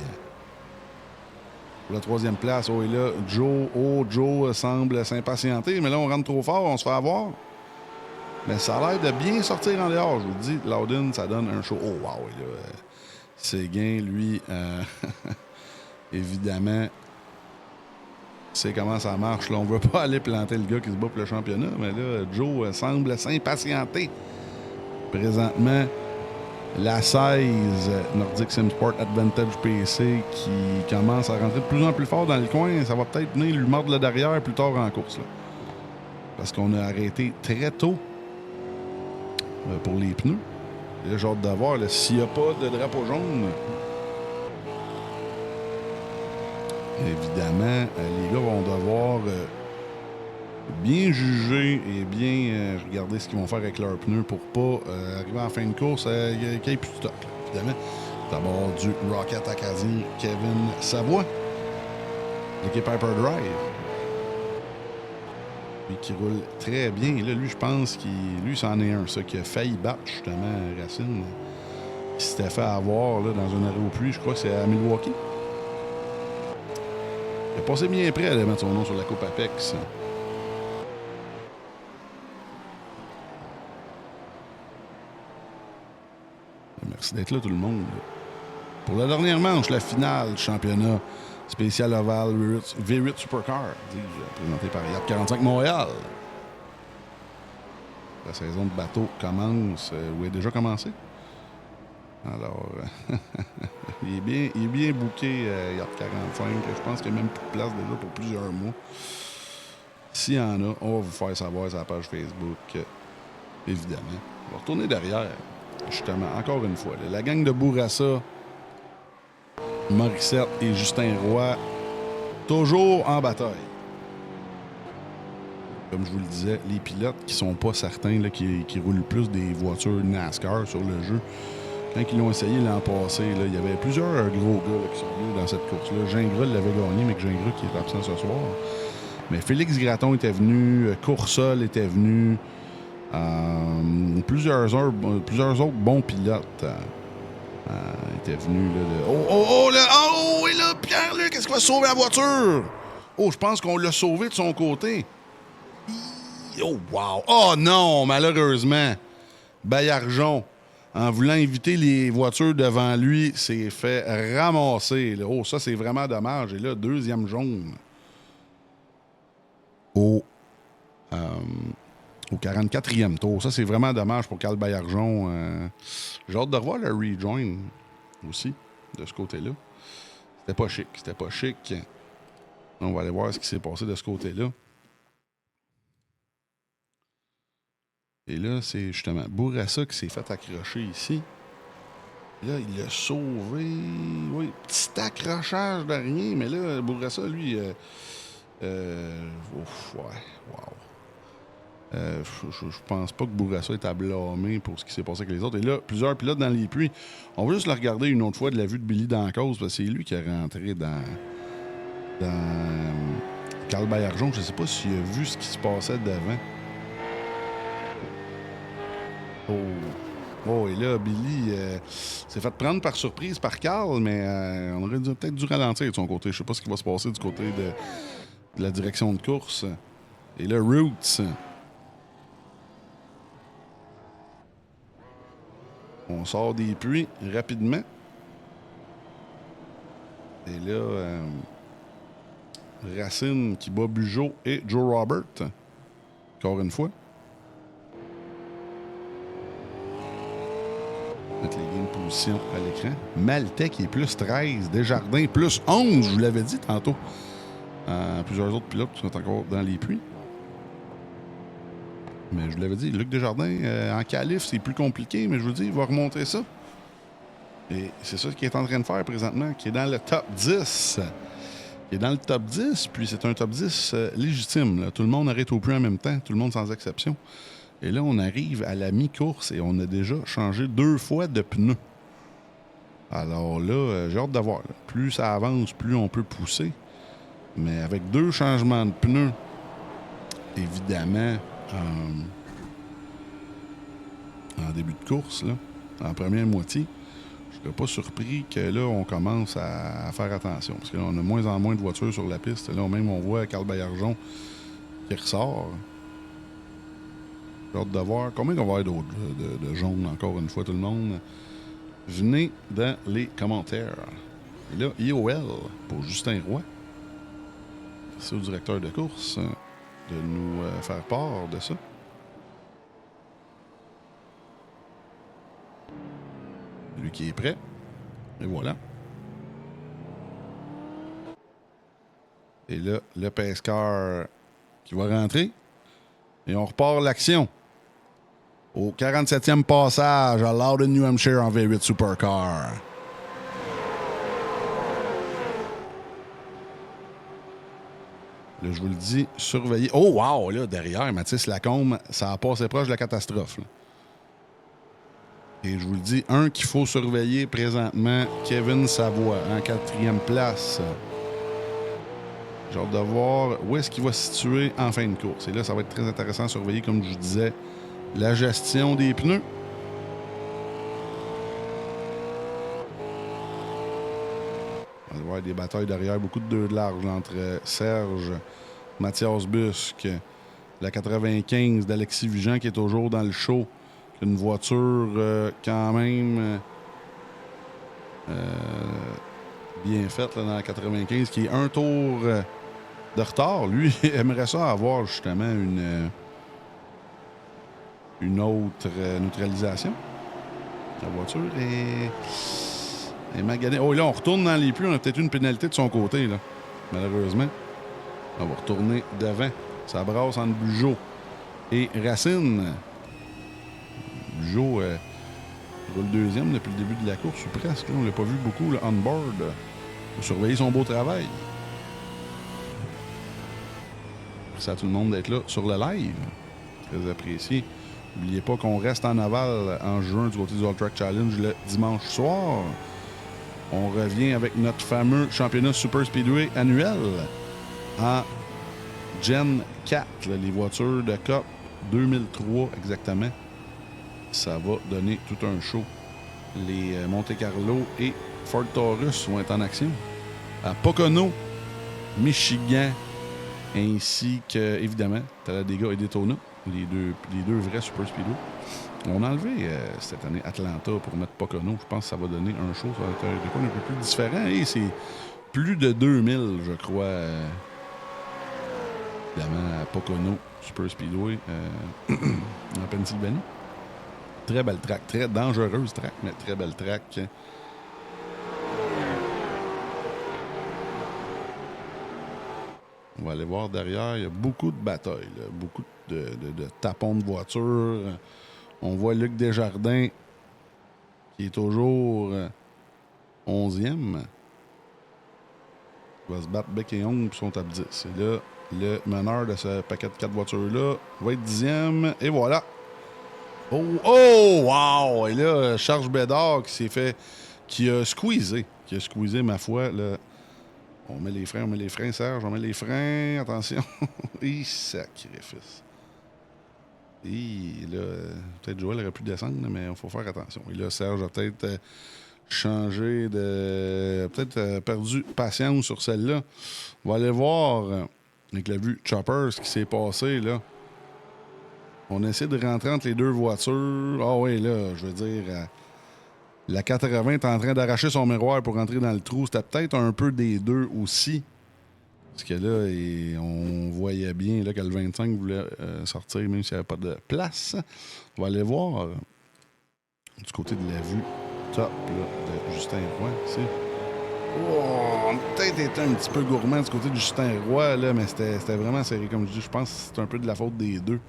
Pour la troisième place, oh, et là, Joe semble s'impatienter, mais là, on rentre trop fort, on se fait avoir. Mais ça a l'air de bien sortir en dehors. Je vous le dis, Loudon, ça donne un show. Oh, wow, et là, Séguin, lui, évidemment, sait comment ça marche. Là, on ne veut pas aller planter le gars qui se bat pour le championnat, mais là, Joe semble s'impatienter. Présentement, la 16 Nordic Sim Sport Advantage PC qui commence à rentrer de plus en plus fort dans le coin. Ça va peut-être venir lui mordre le derrière plus tard en course. Là. Parce qu'on a arrêté très tôt pour les pneus. Là, j'ai hâte de voir s'il n'y a pas de drapeau jaune. Évidemment, les gars vont devoir bien juger et bien regarder ce qu'ils vont faire avec leurs pneus pour pas arriver en fin de course qu'il n'y ait plus de stock. Là. Évidemment, d'abord du Rocket Acadien Kevin Savoie, l'équipe Hyperdrive. Lui qui roule très bien. Et là, lui, je pense lui, c'en est un, ça, qui a failli battre justement Racine. Qui s'était fait avoir là, dans un arrêt au pluie, je crois que c'est à Milwaukee. Il a passé bien près de mettre son nom sur la Coupe Apex. Merci d'être là, tout le monde. Pour la dernière manche, la finale du championnat spécial Oval V8 Supercar, présenté par Yacht 45 Montréal. La saison de bateau commence, ou est déjà commencée. Alors, il est bien booké, Yacht 45. Je pense qu'il n'y a même plus de place déjà pour plusieurs mois. S'il y en a, on va vous faire savoir sur la page Facebook, évidemment. On va retourner derrière, justement, encore une fois. La gang de Bourassa, Morissette et Justin Roy, toujours en bataille. Comme je vous le disais, les pilotes qui sont pas certains, là, qui roulent plus des voitures NASCAR sur le jeu, quand ils l'ont essayé l'an passé, là, il y avait plusieurs gros gars là, qui sont venus dans cette course-là. Gingras l'avait gagné, mais Gingras qui est absent ce soir. Mais Félix Gratton était venu, Coursol était venu, plusieurs autres bons pilotes étaient venus. Là, et là, Pierre-Luc, est-ce qu'il va sauver la voiture? Oh, je pense qu'on l'a sauvé de son côté. Oh, wow! Oh non, malheureusement, Baillargeon, en voulant éviter les voitures devant lui, s'est fait ramasser. Là. Oh, ça, c'est vraiment dommage. Et là, deuxième jaune. Au 44e tour. Ça, c'est vraiment dommage pour Carl Baillargeon. J'ai hâte de revoir le rejoin aussi, de ce côté-là. C'était pas chic. On va aller voir ce qui s'est passé de ce côté-là. Et là, c'est justement Bourassa qui s'est fait accrocher ici. Et là, il l'a sauvé. Oui, petit accrochage de rien, mais là, Bourassa, lui... ouf, ouais, wow. Je pense pas que Bourassa est à blâmer pour ce qui s'est passé avec les autres. Et là, plusieurs pilotes dans les puits. On va juste le regarder une autre fois de la vue de Billy dans la cause, parce que c'est lui qui est rentré dans Carl Baillargeon. Je sais pas s'il a vu ce qui se passait devant. Oh, et là, Billy s'est fait prendre par surprise par Carl, mais on aurait peut-être dû ralentir de son côté. Je sais pas ce qui va se passer du côté de la direction de course. Et là, Roots... On sort des puits rapidement. Et là, Racine qui bat Bugeaud et Joe Robert. Encore une fois. Mettre les gains de position à l'écran. Maltais qui est plus 13. Desjardins plus 11, je vous l'avais dit tantôt. Plusieurs autres pilotes qui sont encore dans les puits. Mais je vous l'avais dit, Luc Desjardins, en qualif, c'est plus compliqué, mais je vous dis, il va remonter ça. Et c'est ça qu'il est en train de faire présentement, qui est dans le top 10. Il est dans le top 10, puis c'est un top 10 légitime. Là. Tout le monde arrête au puits en même temps, tout le monde sans exception. Et là, on arrive à la mi-course et on a déjà changé 2 fois de pneus. Alors là, j'ai hâte de voir. Là. Plus ça avance, plus on peut pousser. Mais avec 2 changements de pneus, évidemment... en début de course, là, en première moitié, je ne serais pas surpris que là, on commence à faire attention. Parce que là, on a de moins en moins de voitures sur la piste. Là, même, on voit Carl Baillargeon qui ressort. J'ai hâte de voir combien on va avoir d'autres de jaunes, encore une fois, tout le monde. Venez dans les commentaires. Et là, IOL pour Justin Roy. C'est au directeur de course de nous faire part de ça. Lui qui est prêt. Et voilà. Et là, le pescar qui va rentrer. Et on repart l'action. Au 47e passage à Loudon, New Hampshire en V8 Supercar. Là, je vous le dis, surveillez. Oh, wow! Là, derrière, Mathis Lacombe, ça a passé proche de la catastrophe. Là. Et je vous le dis, un qu'il faut surveiller présentement, Kevin Savoie, en 4e place. J'ai hâte de voir où est-ce qu'il va se situer en fin de course. Et là, ça va être très intéressant à surveiller, comme je vous disais, la gestion des pneus. On va voir des batailles derrière, beaucoup de 2 de large là, entre Serge, Mathias Busque, la 95 d'Alexis Vigent qui est toujours dans le show. Une voiture quand même bien faite là, dans la 95 qui est un tour de retard. Lui aimerait ça avoir justement une autre neutralisation. La voiture est maganée. Oh, là, on retourne dans les puits. On a peut-être une pénalité de son côté, là, malheureusement. On va retourner devant. Ça brasse entre Bugeaud et Racine. Bugeaud roule 2e depuis le début de la course, ou presque. Là, on ne l'a pas vu beaucoup, le on-board. Pour surveiller son beau travail. Merci à tout le monde d'être là sur le live. Très apprécié. N'oubliez pas qu'on reste en aval en juin du côté du All Track Challenge le dimanche soir. On revient avec notre fameux championnat Super Speedway annuel en Gen 4, là, les voitures de Cup 2003 exactement. Ça va donner tout un show. Les Monte Carlo et Ford Taurus vont être en action à Pocono, Michigan, ainsi que, évidemment, Talladega et Daytona, les deux vrais Super Speedway. On a enlevé cette année Atlanta pour mettre Pocono. Je pense que ça va donner un show. Ça va être un peu plus différent. Et c'est plus de 2000, je crois, évidemment, à Pocono Super Speedway en Pennsylvanie. Très belle track, très dangereuse track, mais très belle track. On va aller voir derrière. Il y a beaucoup de batailles, là. Beaucoup de tapons de voitures. On voit Luc Desjardins qui est toujours 11e. Il va se battre bec et ongle pour son top 10. Et là, le meneur de ce paquet de 4 voitures-là va être 10e. Et voilà. Oh, wow! Et là, Charles Bédard qui a squeezé. Qui a squeezé, ma foi. Là. On met les freins, Serge. On met les freins. Attention. Et sacrifice. Et là, peut-être Joël aurait pu descendre, mais il faut faire attention. Et là, Serge a peut-être changé de... peut-être perdu patience sur celle-là. On va aller voir, avec la vue Chopper, ce qui s'est passé, là. On essaie de rentrer entre les deux voitures. Ah oui, là, je veux dire... la 80 est en train d'arracher son miroir pour rentrer dans le trou. C'était peut-être un peu des deux aussi. Parce que là, on voyait bien là, que le 25 voulait sortir, même s'il n'y avait pas de place. On va aller voir du côté de la vue top là, de Justin Roy. Oh, on a peut-être été un petit peu gourmand du côté de Justin Roy, là, mais c'était vraiment serré. Comme je dis, je pense que c'est un peu de la faute des deux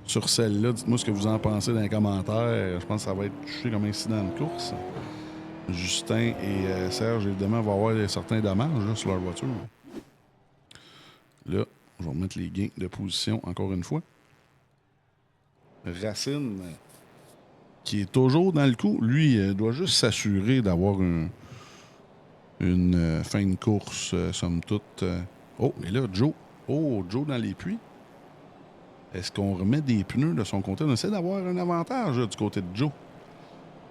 sur celle-là. Dites-moi ce que vous en pensez dans les commentaires. Je pense que ça va être touché comme incident de course. Justin et Serge, évidemment, vont avoir certains dommages là, sur leur voiture. Là, je vais remettre les gains de position encore une fois. Racine, qui est toujours dans le coup, lui, doit juste s'assurer d'avoir une fin de course, somme toute. Oh, et là, Joe. Oh, Joe dans les puits. Est-ce qu'on remet des pneus de son côté? On essaie d'avoir un avantage là, du côté de Joe.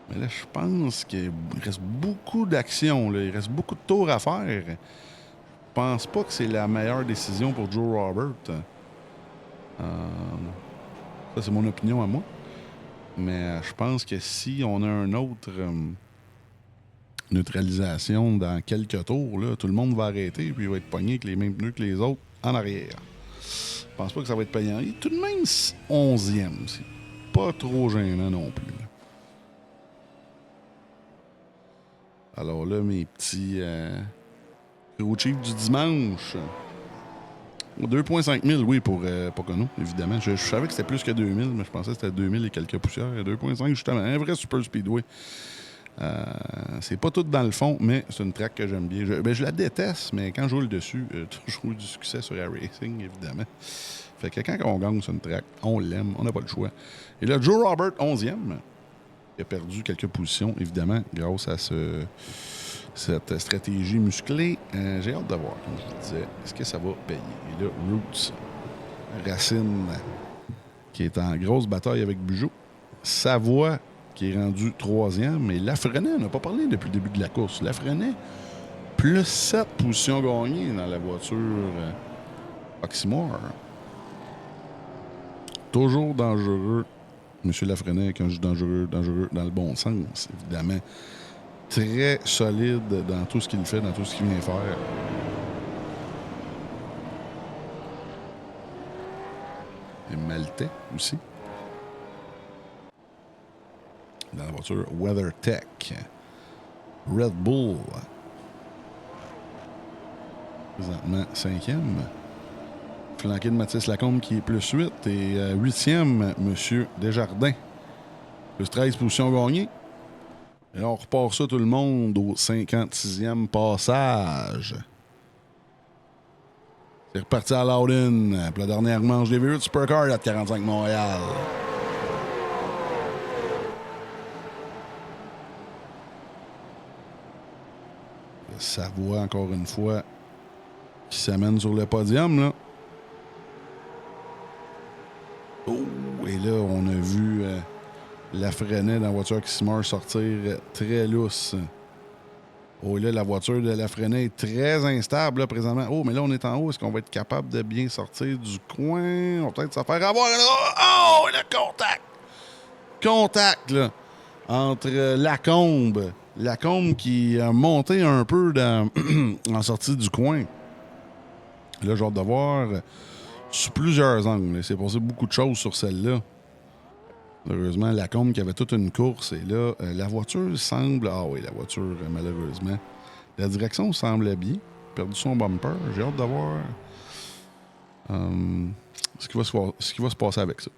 Mais là, je pense qu'il reste beaucoup d'actions. Il reste beaucoup de tours à faire. Je pense pas que c'est la meilleure décision pour Joe Robert. Ça, c'est mon opinion à moi. Mais je pense que si on a une autre neutralisation dans quelques tours, là, tout le monde va arrêter et puis il va être pogné avec les mêmes pneus que les autres en arrière. Je pense pas que ça va être payant. Il est tout de même 11e. C'est pas trop gênant non plus. Alors là, mes petits... Gros chief du dimanche. 2,5 000, oui, pour Pocono, évidemment. Je savais que c'était plus que 2 000, mais je pensais que c'était 2 000 et quelques poussières. 2,5, justement. Un vrai super speedway. C'est pas tout dans le fond, mais c'est une track que j'aime bien. Je la déteste, mais quand je roule dessus, toujours eu du succès sur Air Racing, évidemment. Fait que quand on gagne sur une track, on l'aime, on n'a pas le choix. Et là, Joe Robert, 11e. Il a perdu quelques positions, évidemment, grâce à cette stratégie musclée. J'ai hâte de voir, comme je vous disais, est-ce que ça va payer? Et là, Roots, Racine, qui est en grosse bataille avec Bugeaud. Savoie, qui est rendu 3e. Mais Lafrenet, on n'a pas parlé depuis le début de la course. Lafrenet, plus 7 positions gagnées dans la voiture Oxymore. Toujours dangereux. Monsieur Lafrenet, quand je dis dangereux dans le bon sens, évidemment. Très solide dans tout ce qu'il fait, dans tout ce qu'il vient faire. Et Maltais aussi. Dans la voiture WeatherTech. Red Bull. Présentement 5e. Flanqué de Mathis Lacombe qui est plus 8. Et 8e, Monsieur Desjardins. Plus 13 positions gagnées. Et là, on repart ça tout le monde au 56e passage. C'est reparti à Loudon pour la dernière manche des V8 Supercar à 45 Montréal. Le Savoie, encore une fois, qui s'amène sur le podium, là. Oh, et là, on a vu Lafrenet dans la voiture Oxymore sortir très lousse. Oh, et là, la voiture de Lafrenet est très instable, là, présentement. Oh, mais là, on est en haut. Est-ce qu'on va être capable de bien sortir du coin? On va peut-être se faire avoir. Oh, et le contact! Contact, là, entre Lacombe. Lacombe qui a monté un peu en sortie du coin. Là, j'ai hâte de voir sous plusieurs angles. Il s'est passé beaucoup de choses sur celle-là. Malheureusement, Lacombe qui avait toute une course. Et là, la voiture semble... Ah oui, la voiture, malheureusement. La direction semble bien. Perdu son bumper. J'ai hâte de voir Ce qui va se passer avec ça.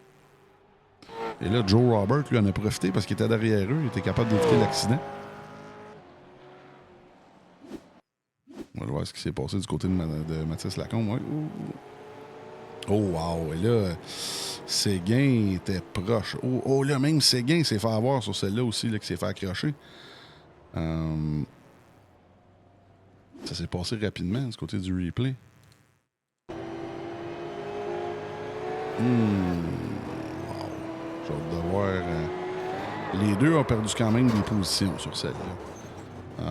Et là, Joe Robert, lui, en a profité parce qu'il était derrière eux. Il était capable d'éviter l'accident. On va voir ce qui s'est passé du côté de Mathis Lacombe. Ouais. Oh, wow. Et là, Séguin était proche. Oh, là, même Séguin s'est fait avoir sur celle-là aussi, là, qui s'est fait accrocher. Ça s'est passé rapidement du côté du replay. Wow. J'ai hâte de voir. Les deux ont perdu quand même des positions sur celle-là.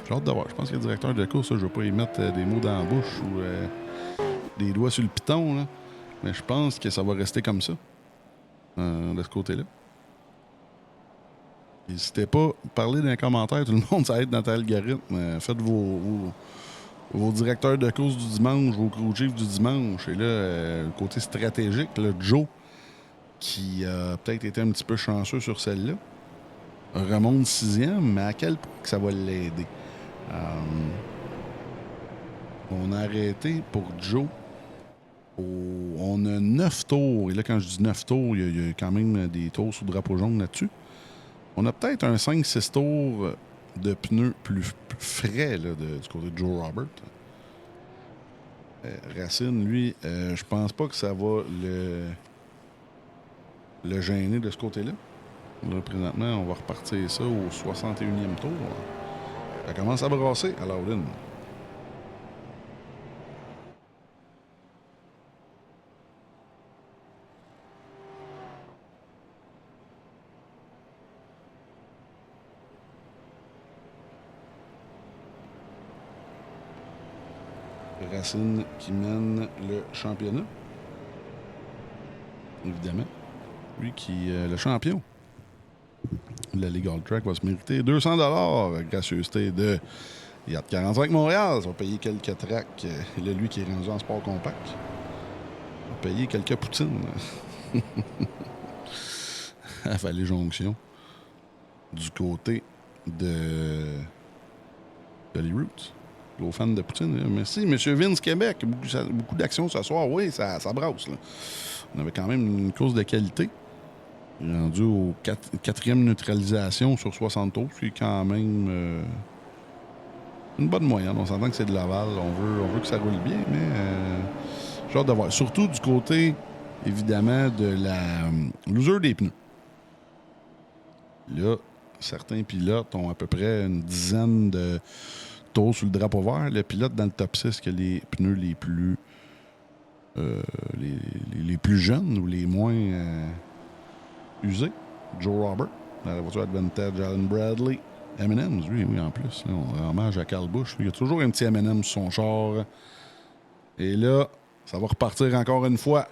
J'ai hâte de voir. Je pense que le directeur de course, je ne vais pas y mettre des mots dans la bouche ou des doigts sur le piton, là. Mais je pense que ça va rester comme ça. De ce côté-là. N'hésitez pas à parler dans les commentaires. Tout le monde, ça aide dans ta algorithme. Faites vos directeurs de course du dimanche, vos crew chiefs du dimanche. Et là, le côté stratégique, là, Joe, qui a peut-être été un petit peu chanceux sur celle-là, remonte 6e, mais à quel point que ça va l'aider? On a arrêté pour Joe. On a 9 tours. Et là, quand je dis 9 tours, il y a quand même des tours sous drapeau jaune là-dessus. On a peut-être un 5-6 tours de pneus plus frais là, du côté de Joe Robert. Racine, lui, je pense pas que ça va le gêner de ce côté-là. Là, présentement, on va repartir ça au 61e tour. Ça commence à brasser à Loudon. Racine qui mène le championnat. Évidemment. Lui qui est le champion. La Ligue All Track va se mériter 200 $. Gracieuseté de Yacht 45 Montréal. Ça va payer quelques tracks. Et là, lui qui est rendu en sport compact. Va payer quelques poutines. À Vallée Jonction. Du côté de les Roots. Gros fan de poutine. Là. Merci, M. Vince Québec. Beaucoup d'actions ce soir. Oui, ça brasse. Là. On avait quand même une course de qualité. Rendu au 4e neutralisation sur 60 tours. C'est quand même une bonne moyenne. On s'entend que c'est de Laval. On veut que ça roule bien, mais j'ai hâte de voir. Surtout du côté, évidemment, de la l'usure des pneus. Là, certains pilotes ont à peu près une dizaine de tours sur le drapeau vert. Le pilote dans le top 6 qui a les pneus les plus les plus jeunes ou les moins usés. Joe Robert, dans la voiture Advantage, Alan Bradley. M&M's, lui, oui, en plus. Là, on rend hommage à Carl Busch. Il y a toujours un petit M&M sur son char. Et là, ça va repartir encore une fois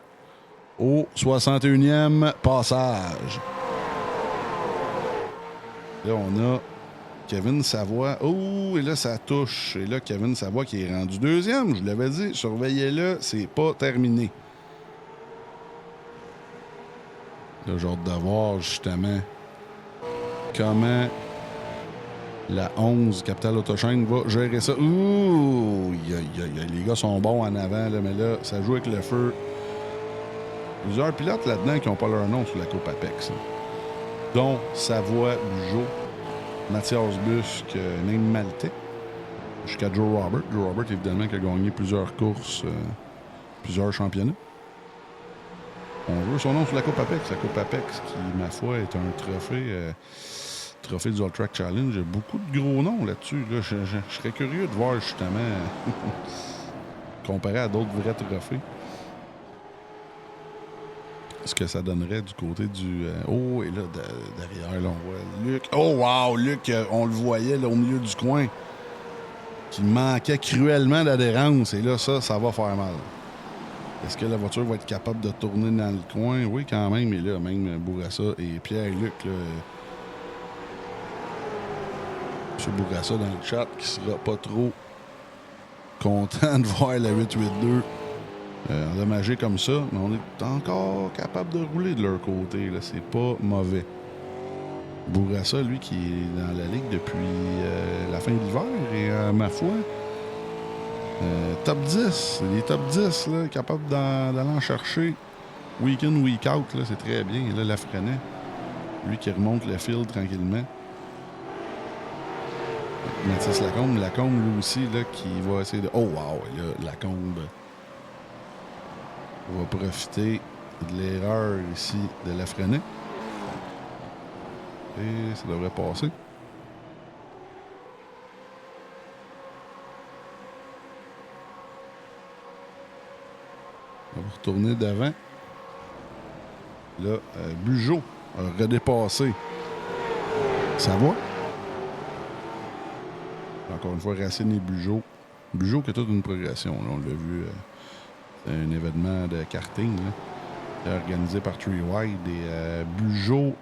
au 61e passage. Là, on a Kevin Savoie. Oh, et là, ça touche. Et là, Kevin Savoie qui est rendu 2e. Je l'avais dit, surveillez-le, c'est pas terminé. Là, j'ai hâte de voir, justement, comment la 11 Capital Autochain va gérer ça. Ouh! Les gars sont bons en avant, là, mais là, ça joue avec le feu. Plusieurs pilotes là-dedans qui n'ont pas leur nom sur la Coupe Apex. Hein. Dont Savoie, Bugeaud, Mathias Busque, même Maltais, jusqu'à Joe Robert. Joe Robert, évidemment, qui a gagné plusieurs courses, plusieurs championnats. On veut son nom sur la Coupe Apex. La Coupe Apex, qui, ma foi, est un trophée du All Track Challenge. Il y a beaucoup de gros noms là-dessus. Là, je serais curieux de voir, justement, comparé à d'autres vrais trophées, ce que ça donnerait du côté du... oh, et là, derrière, là, on voit Luc. Oh, wow! Luc, on le voyait là, au milieu du coin, qui manquait cruellement d'adhérence. Et là, ça va faire mal. Est-ce que la voiture va être capable de tourner dans le coin? Oui, quand même. Et là, même Bourassa et Pierre-Luc, là, M. Bourassa dans le chat, qui sera pas trop content de voir la 882 endommagée comme ça. Mais on est encore capable de rouler de leur côté. Là. C'est pas mauvais. Bourassa, lui, qui est dans la ligue depuis la fin de l'hiver. Et ma foi, Top 10. Les top 10, là, capables d'aller en chercher week in, week out, là, c'est très bien. Et là, Lafrenière, lui qui remonte le fil tranquillement. Mathis Lacombe. Lacombe, lui aussi, là, qui va essayer de... Oh, wow! Et là, Lacombe va profiter de l'erreur ici de Lafrenière. Et ça devrait passer. On va retourner d'avant. Là, Bugeaud a redépassé Savoie. Encore une fois, Racine et Bugeaud. Bugeaud qui a toute une progression. Là, on l'a vu. C'est un événement de karting là, organisé par Three Wide. Et Bugeaud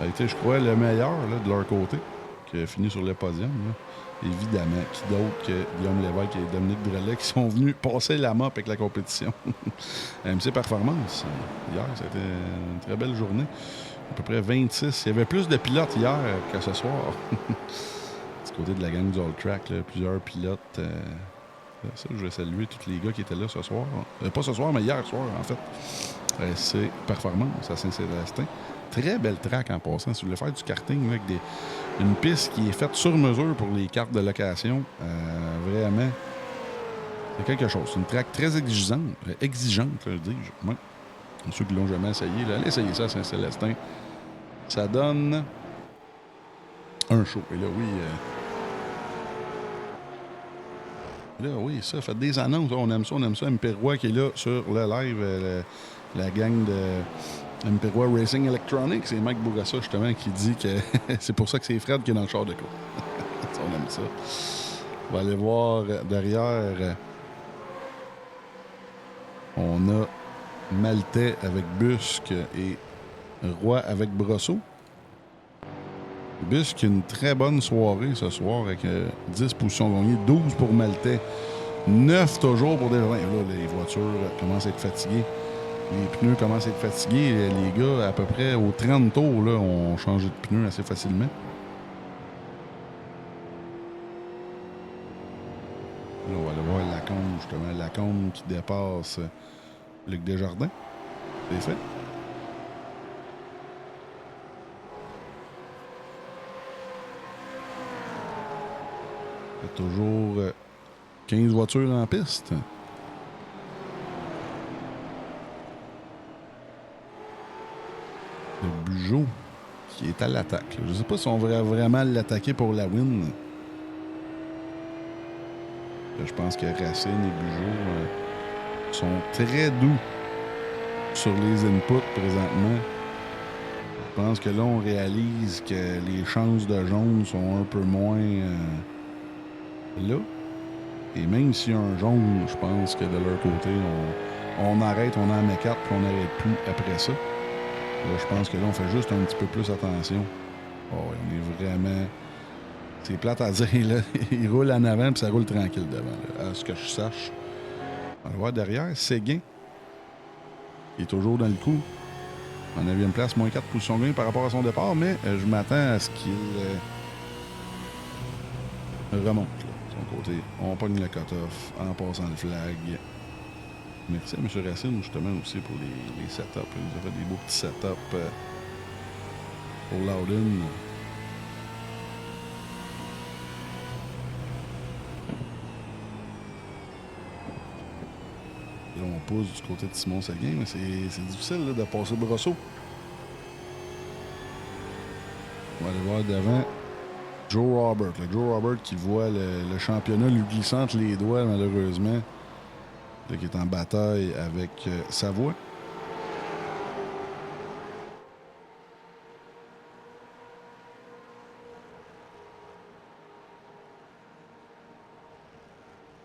a été, je crois, le meilleur là, de leur côté, qui a fini sur le podium. Là. Évidemment, qui d'autre que Guillaume Lévesque et Dominique Drolet qui sont venus passer la map avec la compétition. MC Performance, hier, c'était une très belle journée. À peu près 26. Il y avait plus de pilotes hier que ce soir. Du côté de la gang du All Track, là, plusieurs pilotes. Ça, je vais saluer tous les gars qui étaient là ce soir. Pas ce soir, mais hier soir, en fait. C'est Performance à Saint-Célestin. Très belle track en passant. Si vous voulez faire du karting là, avec une piste qui est faite sur mesure pour les cartes de location, vraiment, c'est quelque chose. C'est une track très exigeante, je dis. Ouais. Ceux qui ne l'ont jamais essayé, là, allez essayer ça à Saint-Célestin. Ça donne un show. Et là, oui... Là, oui, ça, faites des annonces. On aime ça, on aime ça. MP Roy qui est là sur le live, la gang de MP Roy Racing Electronics. C'est Mike Bourassa, justement, qui dit que c'est pour ça que c'est Fred qui est dans le char de cours. On aime ça. On va aller voir derrière. On a Maltais avec Busque et Roy avec Brosseau. Busque, une très bonne soirée ce soir avec 10 positions gagnées, 12 pour Maltais, 9 toujours pour Desjardins. Là, les voitures commencent à être fatiguées. Les pneus commencent à être fatigués. Les gars, à peu près aux 30 tours, là, ont changé de pneus assez facilement. Là, on va aller voir Lacombe, justement. Lacombe qui dépasse Luc Desjardins. C'est fait. Il y a toujours 15 voitures en piste. Le Bugeaud qui est à l'attaque. Je ne sais pas si on va vraiment l'attaquer pour la win. Là, je pense que Racine et Bugeaud sont très doux sur les inputs présentement. Je pense que là, on réalise que les chances de jaune sont un peu moins là. Et même s'il y a un jaune, je pense que de leur côté, on arrête, on en met 4, puis on n'arrête plus après ça. Là, je pense que là, on fait juste un petit peu plus attention. Oh, on est vraiment... C'est plate à dire, là. Il roule en avant, puis ça roule tranquille devant, là, à ce que je sache. On va voir derrière, Séguin. Il est toujours dans le coup. En 9e place, moins 4 positions gagnées par rapport à son départ, mais je m'attends à ce qu'il remonte, là, de son côté. On pogne le cut-off en passant le flag. Merci à M. Racine, justement, aussi pour les setups. Il nous a fait des beaux petits setups pour Loudon. Là, on pousse du côté de Simon Séguin, mais c'est difficile là, de passer Brosseau. On va aller voir devant Joe Robert. Là. Joe Robert qui voit le championnat lui glisser entre les doigts, malheureusement. Là, qui est en bataille avec Savoie.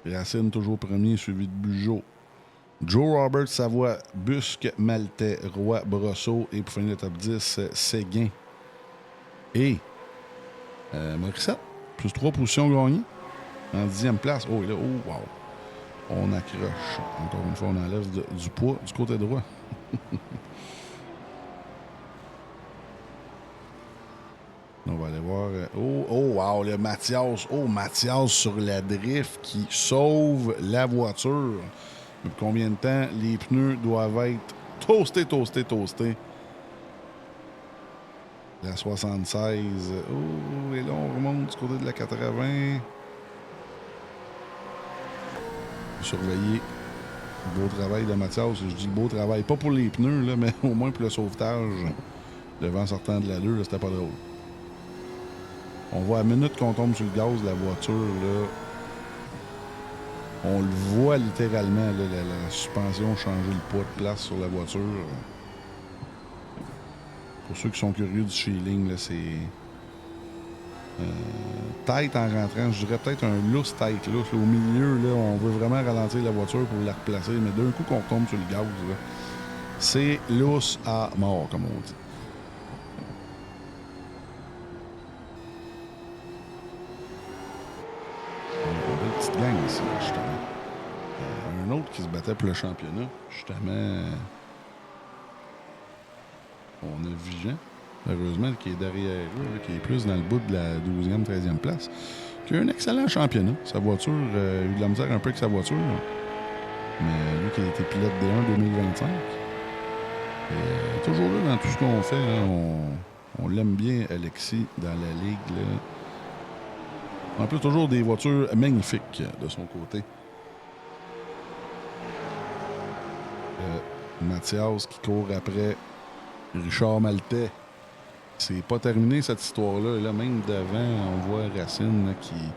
Racine toujours premier, suivi de Bugeaud. Joe Robert, Savoie, Busque, Maltais, Roy, Brosseau et pour finir le top 10, Séguin. Et Morissette, plus 3 positions gagnées. En 10e place. Oh, et là, oh, wow. On accroche. Encore une fois, on enlève du poids du côté droit. On va aller voir. Wow, le Mathias. Mathias sur la drift qui sauve la voiture. Depuis combien de temps les pneus doivent être toastés. La 76. Et là, on remonte du côté de la 80. Surveiller. Beau travail de Mathias. Je dis beau travail. Pas pour les pneus, là, mais au moins pour le sauvetage. Le vent sortant de l'allure, c'était pas drôle. On voit à la minute qu'on tombe sur le gaz de la voiture, là. On le voit littéralement, là, la suspension changer le poids de place sur la voiture. Pour ceux qui sont curieux du feeling, là, c'est tête en rentrant. Je dirais peut-être un loose tête. Là. Au milieu, là, on veut vraiment ralentir la voiture pour la replacer, mais d'un coup qu'on tombe sur le gaz, là, c'est loose à mort, comme on dit. Gang ici, justement. Un autre qui se battait pour le championnat, justement. On a Vigent, heureusement, qui est derrière eux, qui est plus dans le bout de la 12e, 13e place, qui a un excellent championnat. Sa voiture, a eu de la misère un peu avec sa voiture, mais lui qui a été pilote D1 2025. Et, toujours là dans tout ce qu'on fait, là, on l'aime bien, Alexis, dans la ligue, là. En plus, toujours des voitures magnifiques de son côté. Mathias qui court après Richard Maltais. C'est pas terminé cette histoire-là. Là, même devant, on voit Racine là, qui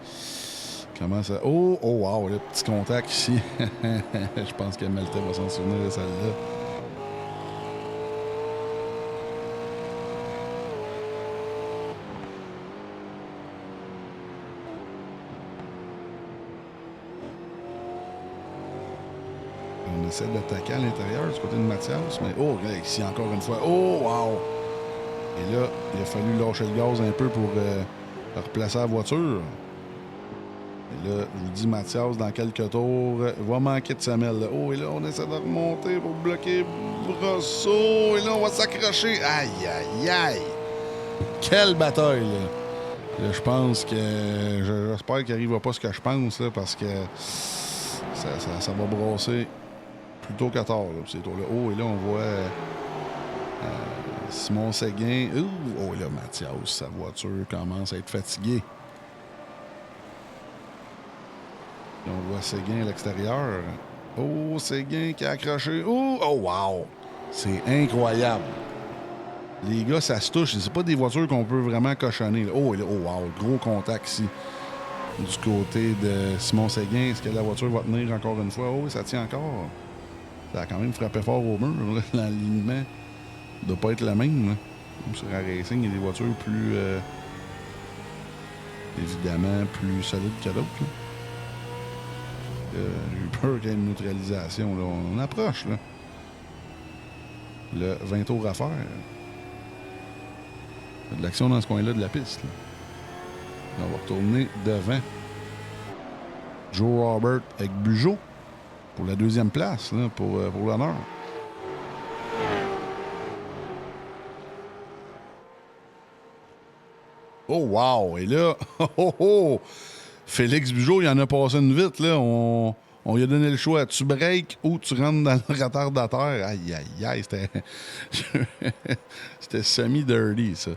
commence à... Oh, wow, le petit contact ici. Je pense que Maltais va s'en souvenir de celle-là. On essaie d'attaquer à l'intérieur du côté de Mathias, mais ici encore une fois. Oh, wow! Et là, il a fallu lâcher le gaz un peu pour replacer la voiture. Et là, je vous dis, Mathias, dans quelques tours, va manquer de semelle. Là. Oh, et là, on essaie de remonter pour bloquer Brosseau. Et là, on va s'accrocher. Aïe, aïe, aïe! Quelle bataille, là! Là, je pense que... J'espère qu'il n'arrivera pas ce que je pense, là, parce que ça va brasser plutôt qu'à tard, là, ces tours-là. Oh, et là, on voit Simon Séguin. Oh, et là, Mathias, sa voiture commence à être fatiguée. Et on voit Séguin à l'extérieur. Oh, Séguin qui a accroché. Oh, wow! C'est incroyable. Les gars, ça se touche. C'est pas des voitures qu'on peut vraiment cochonner. Là. Oh, et là, wow! Gros contact ici. Du côté de Simon Séguin. Est-ce que la voiture va tenir encore une fois? Oh, ça tient encore. Ça a quand même frappé fort au mur. L'alignement ne doit pas être le même. Là. Sur la Racing, il y a des voitures plus... évidemment, plus solides que d'autres. J'ai eu peur qu'il y ait une neutralisation. Là. On approche. Là. Le 20 tours à faire. Il y a de l'action dans ce coin-là de la piste. Là. On va retourner devant. Joe Robert avec Bugeaud pour la deuxième place, là, pour l'honneur. Oh, wow! Et là, Félix Bugeaud, il en a passé une vite. Là. On lui a donné le choix. Tu breaks ou tu rentres dans le retardateur. Aïe, aïe, aïe. C'était semi-dirty, ça.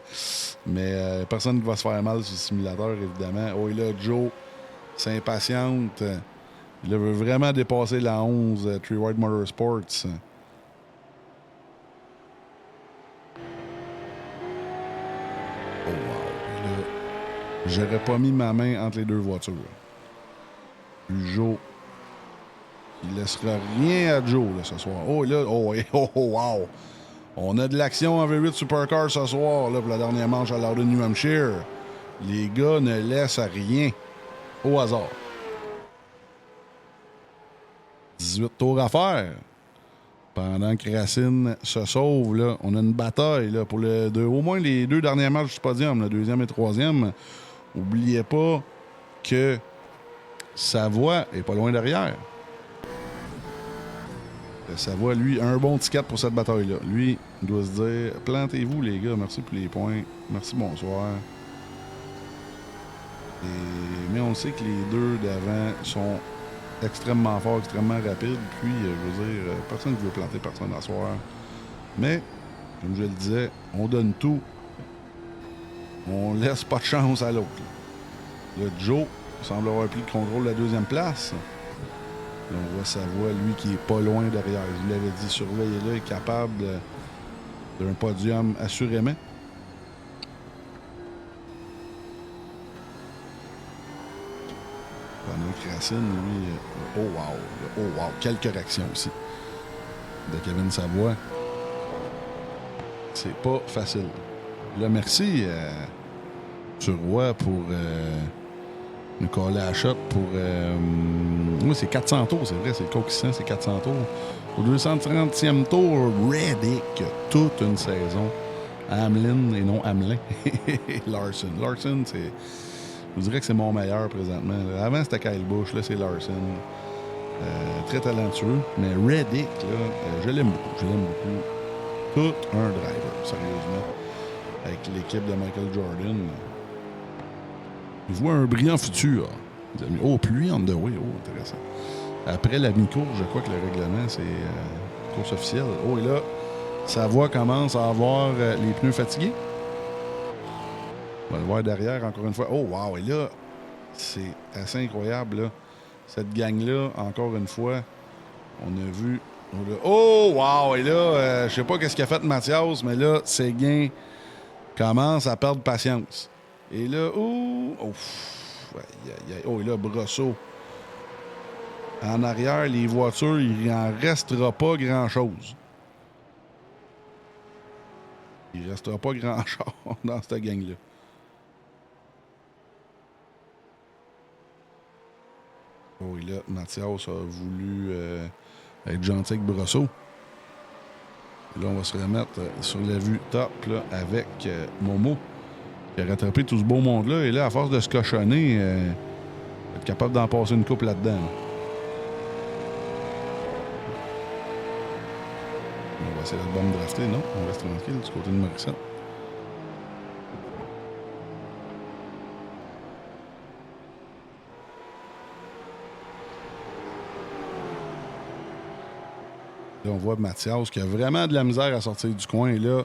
Mais personne qui va se faire mal sur le simulateur, évidemment. Oh, et là, Joe s'impatiente. Il veut vraiment dépasser la 11 Three Wide Motorsports. Oh, wow. J'aurais pas mis ma main entre les deux voitures. Joe, il laissera rien à Joe là, ce soir. Oh, là, wow. On a de l'action en V8 Supercar ce soir là, pour la dernière manche à Loudon, New Hampshire. Les gars ne laissent rien au hasard. 18 tours à faire. Pendant que Racine se sauve, là, on a une bataille là, pour au moins les deux dernières marches du podium, le deuxième et troisième. N'oubliez pas que Savoie est pas loin derrière. Savoie, lui, a un bon ticket pour cette bataille-là. Lui, il doit se dire, plantez-vous les gars, merci pour les points, merci, bonsoir. Mais on sait que les deux d'avant sont extrêmement forts, extrêmement rapides. Puis, je veux dire, personne ne veut planter personne à soir. Mais, comme je le disais, on donne tout. On laisse pas de chance à l'autre. Le Joe semble avoir pris le contrôle de la deuxième place. Là, on voit Savoie, lui, qui est pas loin derrière. Je l'avais dit, surveillez-le, il est capable d'un podium assurément. Pendant que Racine, lui... oh wow! Quelle correction aussi de Kevin Savoie. C'est pas facile. Là, merci Roy pour nous coller à la shot pour... oui, c'est 400 tours, c'est vrai, c'est le coquissant, c'est 400 tours. Au 230e tour, Reddick, toute une saison. Hamlin et non Hamelin. Larson. Larson, c'est... Je vous dirais que c'est mon meilleur présentement. Avant, c'était Kyle Busch. Là, c'est Larson. Très talentueux. Mais Reddick, là, je l'aime beaucoup. Je l'aime beaucoup. Tout un driver, sérieusement. Avec l'équipe de Michael Jordan. Je vois un brillant futur. Oh, pluie on the way. Oh, intéressant. Après la mi-course, je crois que le règlement, c'est course officielle. Oh, et là, Savoie commence à avoir les pneus fatigués. On va le voir derrière encore une fois. Oh, wow! Et là, c'est assez incroyable, là. Cette gang-là, encore une fois, on a vu... Oh, wow! Et là, je sais pas qu'est-ce qu'a fait Mathias, mais là, Séguin commence à perdre patience. Et là, oh! Oh, et là, Brosseau. En arrière, les voitures, il n'en restera pas grand-chose. Il ne restera pas grand-chose dans cette gang-là. Oh, et là, Mathias a voulu être gentil avec Brosseau. Et là, on va se remettre sur la vue top là, avec Momo, qui a rattrapé tout ce beau monde-là. Et là, à force de se cochonner, être capable d'en passer une couple là-dedans. Là. On va essayer de bombe drafter, non? On reste tranquille du côté de Morissette. Là, on voit Mathias qui a vraiment de la misère à sortir du coin. Et là,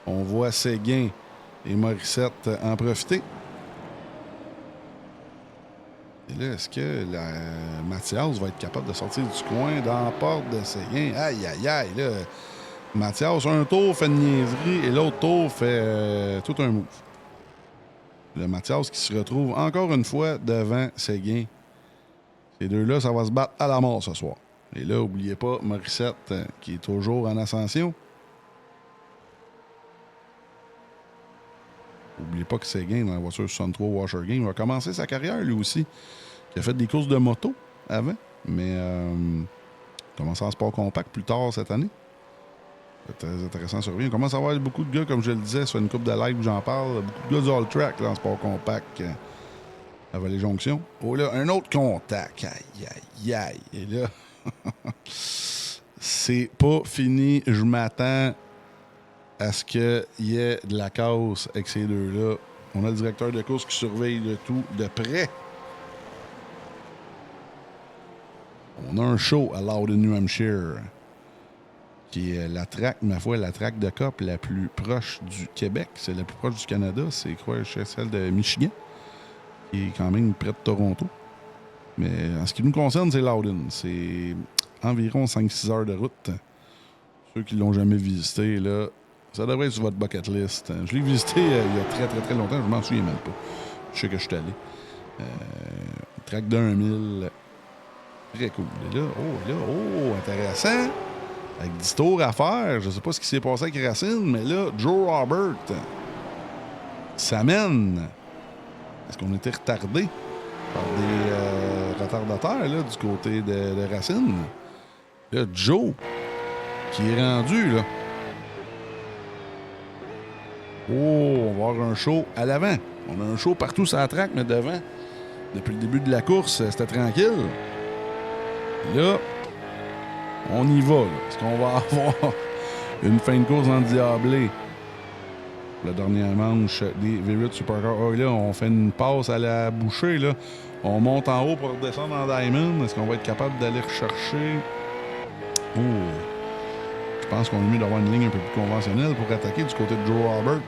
on voit Séguin et Morissette en profiter. Et là, est-ce que Mathias va être capable de sortir du coin dans la porte de Séguin? Aïe, aïe, aïe. Là, Mathias, un tour fait une niaiserie et l'autre tour fait tout un move. Le Mathias qui se retrouve encore une fois devant Séguin. Ces deux-là, ça va se battre à la mort ce soir. Et là, n'oubliez pas Morissette qui est toujours en ascension. N'oubliez pas que Séguin, dans la voiture 63 Washer Game, va commencer sa carrière lui aussi. Il a fait des courses de moto avant, mais commence en sport compact plus tard cette année. C'est très intéressant à surveiller. On commence à avoir beaucoup de gars, comme je le disais, sur une coupe de live, j'en parle. Beaucoup de gars du All Track là, en sport compact à Vallée-Jonction. Oh là, un autre contact. Aïe, aïe, aïe. Et là... c'est pas fini. Je m'attends à ce qu'il y ait de la casse avec ces deux-là. On a le directeur de course qui surveille le tout de près. On a un show à Loudon, New Hampshire, qui est la track, ma foi, la track de Cup la plus proche du Québec. C'est la plus proche du Canada. C'est quoi, celle de Michigan, qui est quand même près de Toronto. Mais en ce qui nous concerne, c'est Loudon. C'est environ 5-6 heures de route. Ceux qui ne l'ont jamais visité, là, ça devrait être sur votre bucket list. Je l'ai visité il y a très, très, très longtemps. Je m'en souviens même pas. Je sais que je suis allé. Track d'1000. Très cool. Et là, intéressant. Avec 10 tours à faire. Je ne sais pas ce qui s'est passé avec Racine, mais là, Joe Robert s'amène. Est-ce qu'on était retardé par des retardataires là, du côté de Racine? Là, Joe, qui est rendu, là. Oh, on va avoir un show à l'avant. On a un show partout sur la track, mais devant. Depuis le début de la course, c'était tranquille. Là, on y va. Là. Est-ce qu'on va avoir une fin de course endiablée La dernière manche des V8 Supercar. Oh, là, on fait une passe à la bouchée. Là. On monte en haut pour redescendre en Diamond. Est-ce qu'on va être capable d'aller rechercher? Oh! Je pense qu'on est mieux d'avoir une ligne un peu plus conventionnelle pour attaquer du côté de Joe Robert.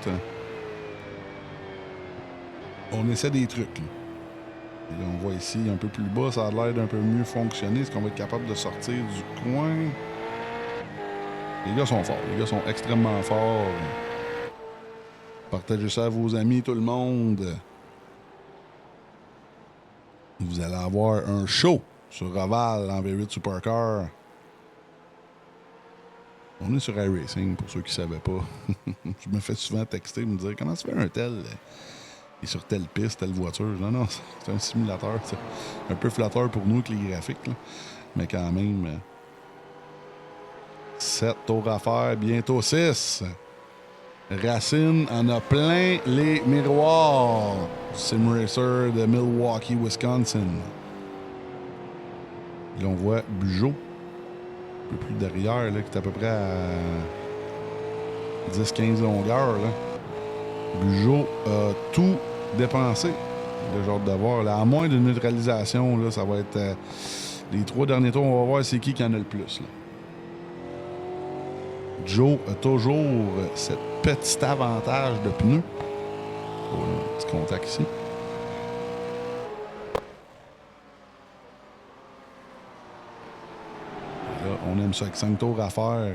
On essaie des trucs. Là. Et là, on voit ici un peu plus bas, ça a l'air d'un peu mieux fonctionner. Est-ce qu'on va être capable de sortir du coin? Les gars sont forts. Les gars sont extrêmement forts. Partagez ça à vos amis, tout le monde. Vous allez avoir un show sur Roval en V8 Supercar. On est sur iRacing, pour ceux qui ne savaient pas. Je me fais souvent texter, me dire comment se fait un tel et sur telle piste, telle voiture. Non, c'est un simulateur. C'est un peu flatteur pour nous avec les graphiques. Là. Mais quand même, 7 tours à faire, bientôt 6. Racine en a plein les miroirs. Sim Racer de Milwaukee, Wisconsin. Et là, on voit Bugeaud. Un peu plus derrière, là, qui est à peu près à 10-15 longueurs. Là. Bugeaud a tout dépensé. Le genre de voir. Là, à moins de neutralisation, là, ça va être les 3 derniers tours. On va voir c'est qui en a le plus. Là. Joe a toujours cette petit avantage de pneus. Oh, là, petit contact ici. Là, on aime ça avec 5 tours à faire.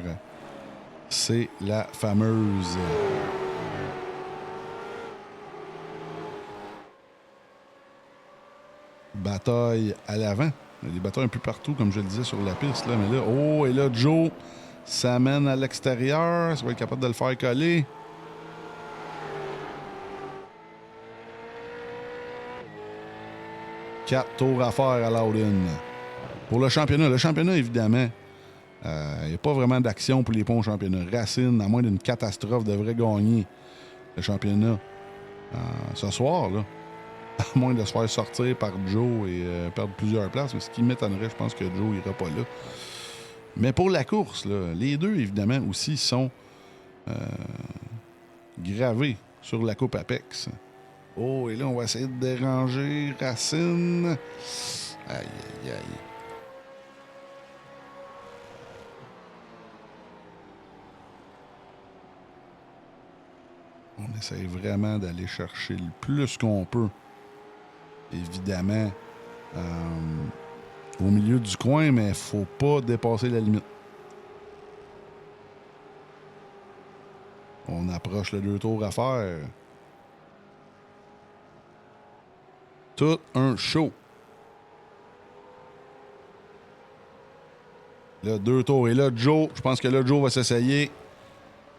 C'est la fameuse bataille à l'avant. Il y a des batailles un peu partout, comme je le disais, sur la piste. Là. Mais là, oh, et là, Joe s'amène à l'extérieur. Ça va être capable de le faire coller. Quatre tours à faire à Loudon. Pour le championnat, évidemment, il n'y a pas vraiment d'action pour les ponts au championnat. Racine, à moins d'une catastrophe, devrait gagner le championnat ce soir, là. À moins de se faire sortir par Joe et perdre plusieurs places. Mais ce qui m'étonnerait, je pense que Joe n'ira pas là. Mais pour la course, là, les deux, évidemment, aussi sont gravés sur la Coupe Apex. Oh, et là, on va essayer de déranger Racine. Aïe, aïe, aïe. On essaye vraiment d'aller chercher le plus qu'on peut. Évidemment, au milieu du coin, mais il ne faut pas dépasser la limite. On approche le 2 tours à faire. Tout un show. Là, 2 tours. Et là, Joe, je pense que là, Joe va s'essayer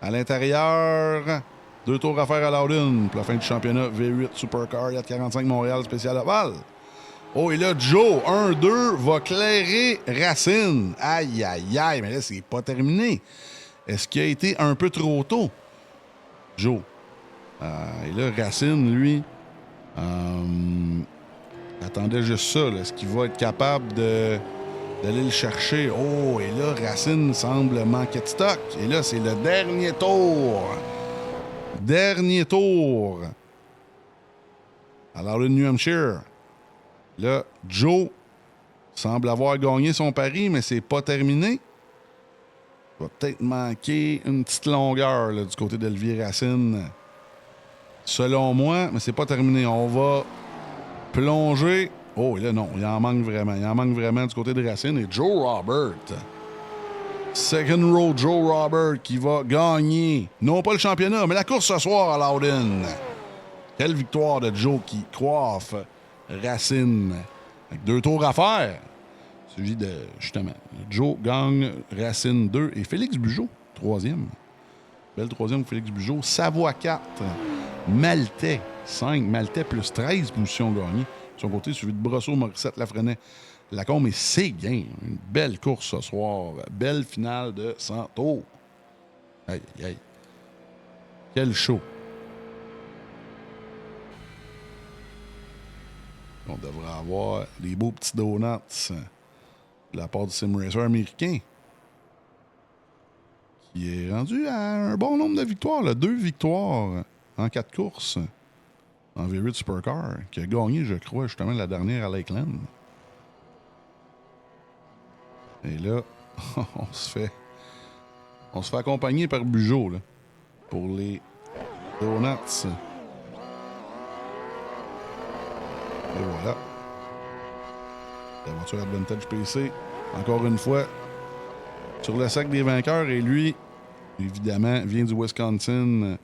à l'intérieur. 2 tours à faire à Loudon pour la fin du championnat V8 Supercar Yacht 45 Montréal spécial Laval. Oh, et là, Joe, 1-2, va clairer Racine. Aïe, aïe, aïe, mais là, c'est pas terminé. Est-ce qu'il a été un peu trop tôt, Joe? Et là, Racine, lui, attendait juste ça. Là. Est-ce qu'il va être capable d'aller le chercher? Oh, et là, Racine semble manquer de stock. Et là, c'est le dernier tour. Dernier tour. Alors, le New Hampshire. Là, Joe semble avoir gagné son pari, mais c'est pas terminé. Il va peut-être manquer une petite longueur là, du côté d'Olivier Racine. Selon moi, mais c'est pas terminé. On va plonger. Oh, là, non, il en manque vraiment. Il en manque vraiment du côté de Racine. Et Joe Robert. Second row, Joe Robert qui va gagner. Non pas le championnat, mais la course ce soir à Loudon. Quelle victoire de Joe qui coiffe Racine. Avec 2 tours à faire. Suivi de, justement, Joe gagne, Racine 2 et Félix Bugeaud, 3e. Belle 3e pour Félix Bugeaud. Savoie 4. Maltais 5. Maltais plus 13 positions gagnées. De son côté, suivi de Brosseau, Morissette, Lafresnaye, Lacombe et Séguin. Une belle course ce soir. Belle finale de 100 tours. Aïe, aïe, aïe. Quel show. On devrait avoir des beaux petits donuts de la part du Sim Racer américain qui est rendu à un bon nombre de victoires. Là. 2 victoires en 4 courses en V8 Supercar, qui a gagné, je crois, justement la dernière à Lakeland. Et là, on se fait accompagner par Bugeaud là, pour les Donuts. Et voilà. La voiture Advantage PC, encore une fois, sur le sac des vainqueurs. Et lui, évidemment, vient du Wisconsin.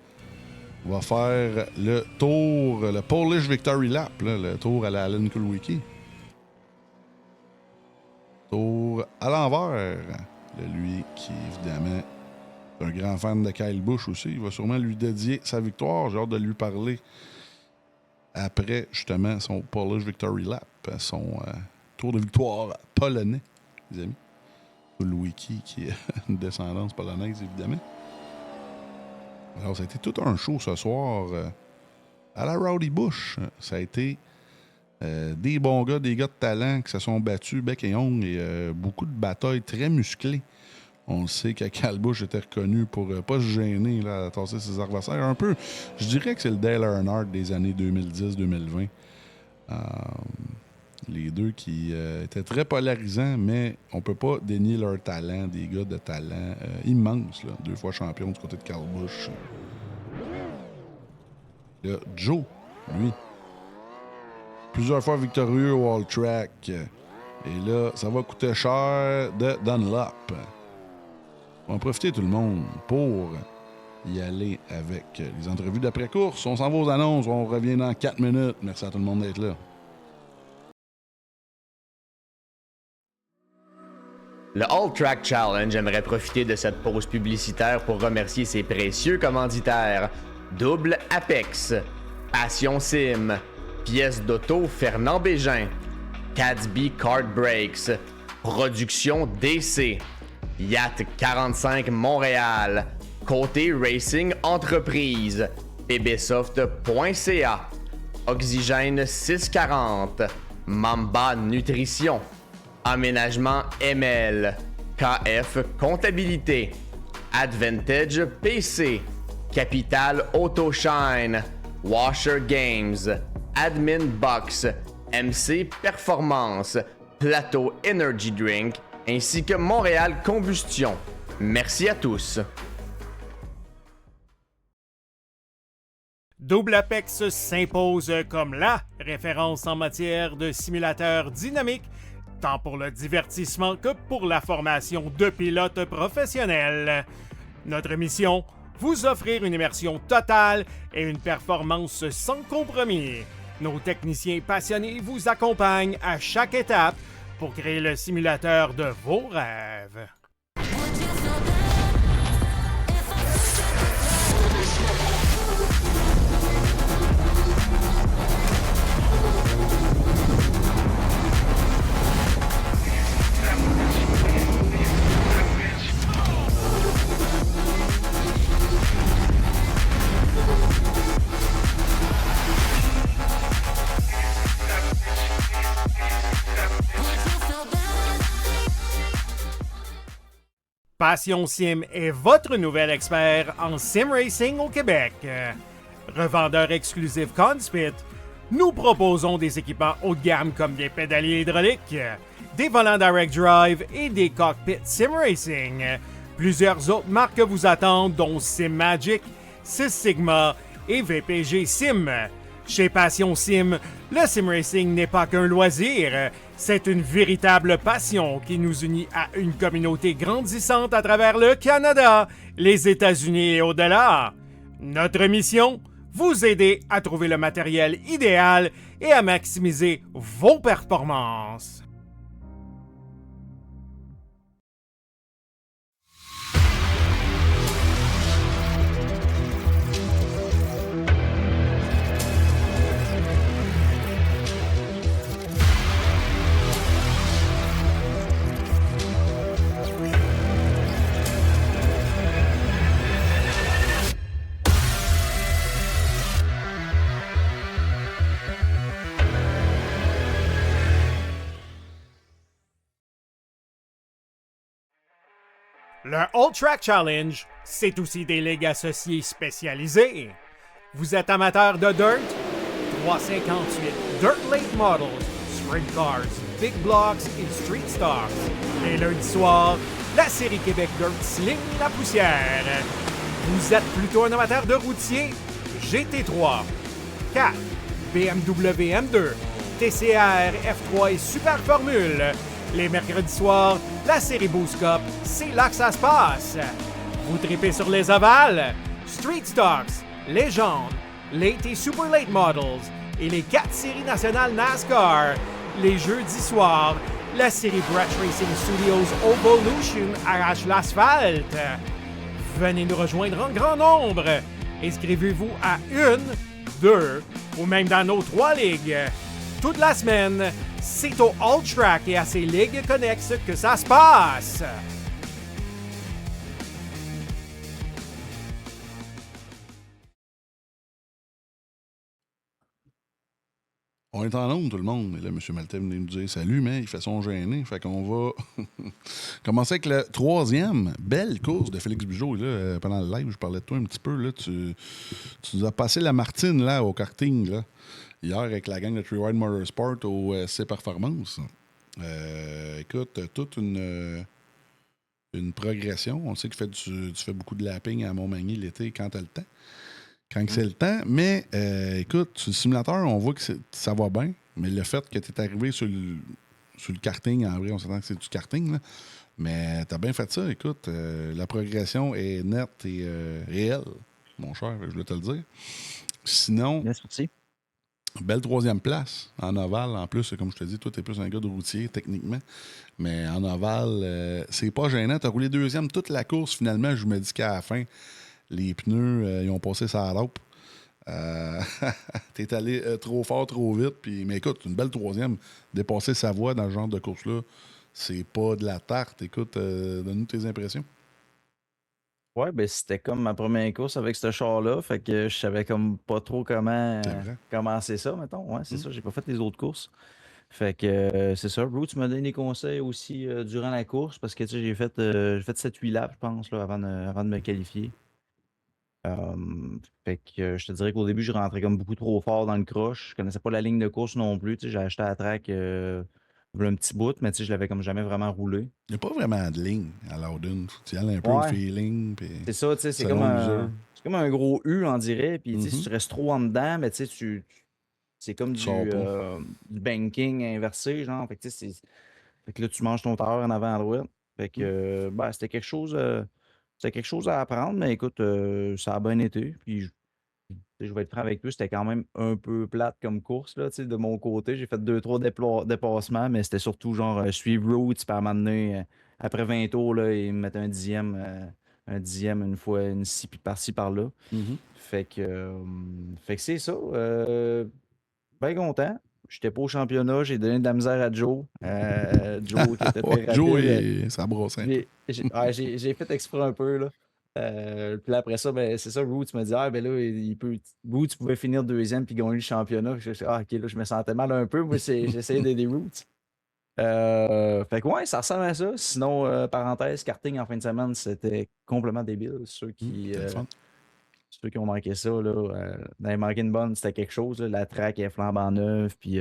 Va faire le tour, le Polish Victory Lap, là, le tour à la Alan Kulwicki. Tour à l'envers. Lui qui, évidemment, est un grand fan de Kyle Busch aussi. Il va sûrement lui dédier sa victoire. J'ai hâte de lui parler après, justement, son Polish Victory Lap, son tour de victoire polonais, les amis. Kulwicki, qui est une descendance polonaise, évidemment. Alors, ça a été tout un show ce soir à la Rowdy Busch. Ça a été des bons gars, des gars de talent qui se sont battus bec et ongle et beaucoup de batailles très musclées. On le sait que Kyle Busch était reconnu pour pas se gêner là, à tasser ses adversaires. Un peu, je dirais que c'est le Dale Earnhardt des années 2010-2020. Les deux qui étaient très polarisants, mais on peut pas dénier leur talent, des gars de talent immenses, là, 2 fois champion du côté de Kyle Busch. Là, Joe, lui, plusieurs fois victorieux au All Track. Et là, ça va coûter cher de Dunlop. On va en profiter tout le monde pour y aller avec les entrevues d'après-course. On s'en va aux annonces, on revient dans 4 minutes. Merci à tout le monde d'être là. Le All Track Challenge aimerait profiter de cette pause publicitaire pour remercier ses précieux commanditaires. Double Apex, Passion Sim, Pièces d'auto Fernand Bégin, Cadsby Kart Brakes, Production DC, Yacht 45 Montréal, Côté Racing Entreprise, pbsoft.ca, Oxygène 640, Mamba Nutrition, Aménagement ML, KF Comptabilité, Advantage PC, Capital Autoshine, Washer Games, Admin Box, MC Performance, Plateau Energy Drink, ainsi que Montréal Combustion. Merci à tous. Double Apex s'impose comme la référence en matière de simulateurs dynamiques, tant pour le divertissement que pour la formation de pilotes professionnels. Notre mission, vous offrir une immersion totale et une performance sans compromis. Nos techniciens passionnés vous accompagnent à chaque étape pour créer le simulateur de vos rêves. Passion Sim est votre nouvel expert en sim racing au Québec. Revendeur exclusif Conspit, nous proposons des équipements haut de gamme comme des pédaliers hydrauliques, des volants direct drive et des cockpits sim racing. Plusieurs autres marques vous attendent, dont SimMagic, Sys Sigma et VPG Sim. Chez Passion Sim, le sim racing n'est pas qu'un loisir, c'est une véritable passion qui nous unit à une communauté grandissante à travers le Canada, les États-Unis et au-delà. Notre mission, vous aider à trouver le matériel idéal et à maximiser vos performances. Le All Track Challenge, c'est aussi des ligues associées spécialisées. Vous êtes amateur de dirt? 358 Dirt Late Models, Sprint Cars, Big Blocks et Street Stars. Et lundi soir, la série Québec Dirt sling la poussière. Vous êtes plutôt un amateur de routier? GT3, 4, BMW M2, TCR, F3 et Super Formule. Les mercredis soirs, la série Boost Cup, c'est là que ça se passe. Vous tripez sur les ovales? Street Stocks, Légende, Late et Super Late Models et les 4 séries nationales NASCAR. Les jeudis soirs, la série Brett Racing Studios Evolution arrache l'asphalte. Venez nous rejoindre en grand nombre. Inscrivez-vous à 1, 2 ou même dans nos 3 ligues. Toute la semaine, c'est au All Track et à ses ligues connexes que ça se passe. On est en onde, tout le monde. Et là, M. Maltais venait nous dire salut, mais il fait son gêné. Fait qu'on va commencer avec le 3e. Belle course de Félix Bugeaud. Et là, pendant le live, je parlais de toi un petit peu. Là, tu nous as passé la Martine là, au karting là, hier avec la gang de Treewide Motorsport au C Performance. Écoute, toute une progression. On sait que tu fais beaucoup de lapping à Montmagny l'été quand tu as le temps. Quand c'est le temps. Mais écoute, sur le simulateur, on voit que ça va bien. Mais le fait que tu es arrivé sur le karting, en vrai, on s'entend que c'est du karting, là. Mais tu as bien fait ça. Écoute, la progression est nette et réelle, mon cher, je voulais te le dire. Sinon, merci. Belle 3e place en ovale. En plus, comme je te dis, toi, tu es plus un gars de routier, techniquement. Mais en ovale, c'est pas gênant. Tu as roulé 2e toute la course. Finalement, je me dis qu'à la fin, les pneus, ils ont passé sa lampe. T'es allé trop fort, trop vite. Mais écoute, une belle 3e. Dépasser sa voie dans ce genre de course-là, c'est pas de la tarte. Écoute, donne-nous tes impressions. Ouais, ben c'était comme ma première course avec ce char-là. Fait que je savais comme pas trop comment commencer ça, mettons. Ouais, c'est ça. J'ai pas fait les autres courses. Fait que c'est ça. Roots m'a donné des conseils aussi durant la course parce que tu sais, j'ai fait 7-8 laps, je pense, là, avant de me qualifier. Fait que je te dirais qu'au début, je rentrais comme beaucoup trop fort dans le croche. Je connaissais pas la ligne de course non plus. Tu sais, j'ai acheté la track un petit bout, mais tu sais, je l'avais comme jamais vraiment roulé. Il n'y a pas vraiment de ligne à Loudon. Tu y ailles un peu au feeling. C'est ça, tu sais, c'est comme un gros U, on dirait. Puis si tu restes trop en dedans, mais tu sais, c'est comme du banking inversé, genre. Fait que là, tu manges ton tire en avant à droite. Fait que c'était quelque chose. C'était quelque chose à apprendre, mais écoute, ça a bien été. Puis je vais être franc avec toi, c'était quand même un peu plate comme course là, de mon côté. J'ai fait 2-3 dépassements, mais c'était surtout genre suivre Roots, puis à un moment donné, après 20 tours, là, ils me mettent un dixième une fois, une scie, puis par-ci, par-là. Fait que c'est ça. Bien content. J'étais pas au championnat, j'ai donné de la misère à Joe. Joe qui était très rapide. Joe, ça brosse. J'ai fait exprès un peu, là. Puis après ça, ben, c'est ça, Roots m'a dit, ben là, Roots pouvait finir 2e puis gagner le championnat. Ok, là, je me sentais mal un peu. Moi, j'essayais d'aider Roots. Fait que ouais, ça ressemble à ça. Sinon, parenthèse, karting en fin de semaine, c'était complètement débile. Ceux qui ont manqué ça, là, dans les manqué une bonne, c'était quelque chose. Là. La track est flambant neuve, puis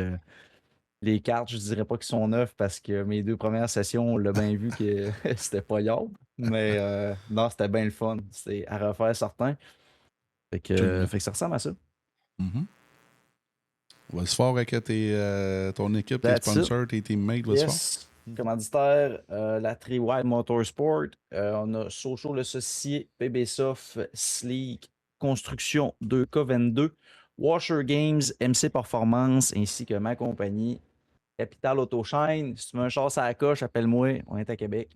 les cartes, je dirais pas qu'ils sont neufs parce que mes 2 premières sessions, on l'a bien vu que c'était pas yard. Mais non, c'était bien le fun. C'était à refaire certain. Fait que ça ressemble à ça. Va-se fort avec ton équipe, tes sponsors, tes teammates, va-se fort. Commanditaire, la Treewide Motorsport. On a Sochaux Le Saucier, PBSoft, Sleek, Construction 2K22, Washer Games, MC Performance, ainsi que ma compagnie, Capital Autoshine. Si tu veux un char à la coche, appelle-moi. On est à Québec.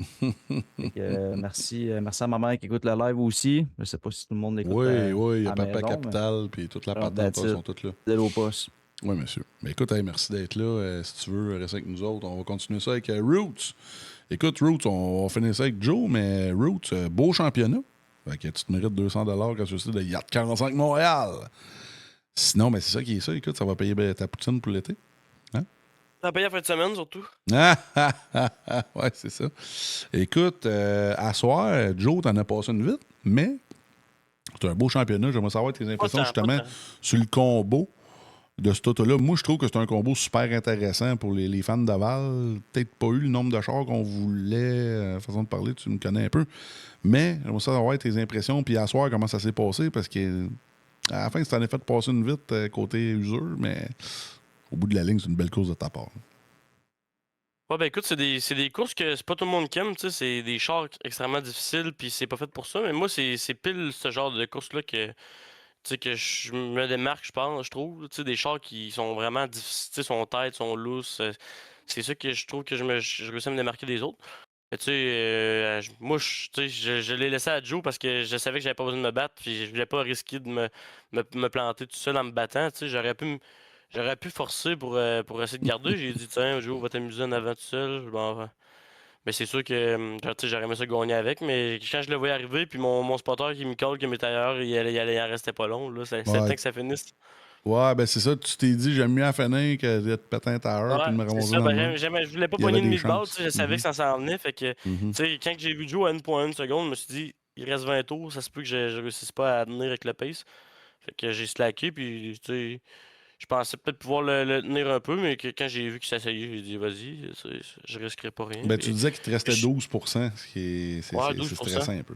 Merci à ma mère qui écoute le live aussi. Je ne sais pas si tout le monde l'écoute. Oui, il y a Papa Capital, puis toute la patente sont toutes là. Zéro poste. Oui, monsieur. Mais écoute, merci d'être là. Si tu veux rester avec nous autres, on va continuer ça avec Roots. Écoute, Roots, on va finir ça avec Joe, mais Roots, beau championnat. Fait que tu te mérites 200$ grâce au site de Yacht 45 Montréal. Sinon, mais c'est ça qui est ça. Écoute, ça va payer ta poutine pour l'été. Hein? Ça va payer la fin de semaine, surtout. Ouais, c'est ça. Écoute, à soir, Joe, t'en as passé une vite, mais C'est un beau championnat. J'aimerais savoir tes impressions Pas justement tant. sur le combo de ce auto-là. Moi, je trouve que c'est un combo super intéressant pour les fans d'Aval. Peut-être pas eu le nombre de chars qu'on voulait. Façon de parler, tu me connais un peu. Mais j'aimerais savoir tes impressions. Puis à soir, comment ça s'est passé. Parce que à la fin, ça en est fait passer une vite côté usure. Mais au bout de la ligne, c'est une belle course de ta part. Ouais, ben écoute, c'est des courses que c'est pas tout le monde qui aime, tu sais, c'est des chars extrêmement difficiles, puis c'est pas fait pour ça, mais moi, c'est pile ce genre de course-là que, tu sais, que je me démarque, je pense, je trouve, tu sais, des chars qui sont vraiment difficiles, tu sais, sont têtes, sont lousses, c'est ça que je trouve que je réussis à me démarquer des autres. Mais tu sais, moi, tu sais, je l'ai laissé à Joe parce que je savais que j'avais pas besoin de me battre, puis je voulais pas risquer de me planter tout seul en me battant, tu sais, j'aurais pu forcer pour essayer de garder. J'ai dit, tiens, Joe, va t'amuser en avant tout seul. Bon, mais c'est sûr que tu sais, j'aurais aimé ça gagner avec, mais quand je le voyais arriver, puis mon spotter qui me colle, qui m'est ailleurs, il en restait pas long. Là. C'est le Ouais. temps que ça finisse. Ouais, ben c'est ça. Tu t'es dit, j'aime mieux à finir que d'être pété un tailleur Ouais, puis de me c'est ramasser ça. dans le Ben, mur. je voulais pas Il y avait pogner de des mid-ball, tu chances. sais, je savais que ça s'en venait. Fait que, Mhm. tu sais, quand j'ai vu Joe à 1,1 seconde, je me suis dit, il reste 20 tours, ça se peut que je réussisse pas à tenir avec le pace. Fait que j'ai slacké, puis, tu sais, je pensais peut-être pouvoir le tenir un peu, mais quand j'ai vu qu'il s'essayait, j'ai dit, vas-y, tu sais, je risquerai pas rien. Ben, tu Puis, disais qu'il te restait je- 12%, ce qui est, ouais, c'est 12%. stressant un peu.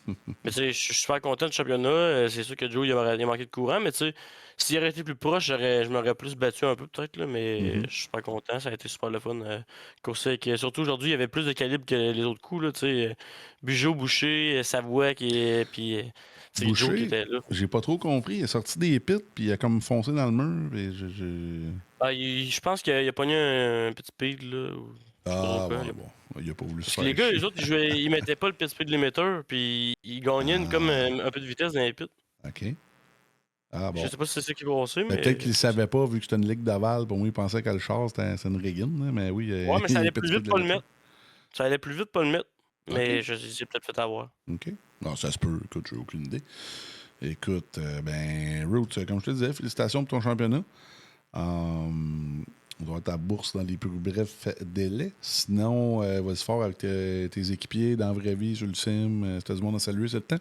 Mais tu sais, je suis super content du championnat. C'est sûr que Joe, il a manqué de courant, mais tu sais, s'il aurait été plus proche, je m'aurais plus battu un peu peut-être, là, mais Mhm. je suis super content. Ça a été super le fun. Courser avec, surtout aujourd'hui, il y avait plus de calibre que les autres coups, là, tu sais. Bugeaud, Boucher, Savoie, puis c'est Joe qui Boucher, était là. j'ai pas trop compris. Il est sorti des pits, puis il a comme foncé dans le mur. Et Ah, je pense qu'il a pogné un petit speed, là. Je sais pas trop Ah, quoi. ouais, bon. Il a pas voulu se Parce que les faire gars, chier. les autres, ils mettaient pas le petit speed limiter, puis ils gagnaient comme Ah, un peu de vitesse dans les pits. OK. Ah, Je bon. sais pas si c'est ça qui va passer, Ben, peut-être mais. qu'il savait pas, vu que c'était une ligue d'aval. Pour moi, il pensait que le char, c'était une régine. Là, mais oui, Ouais, mais ça il est allait plus petit vite de pas la le météo. mettre. Ça allait plus vite pas le mettre. OK. Mais j'ai peut-être fait avoir. OK. Non, ça se peut. Écoute, j'ai aucune idée. Écoute, ben, Roots, comme je te disais, félicitations pour ton championnat. On doit être à bourse dans les plus brefs délais. Sinon, vas-y fort avec tes équipiers dans la vraie vie, sur le sim. T'as du monde à saluer, c'est le temps?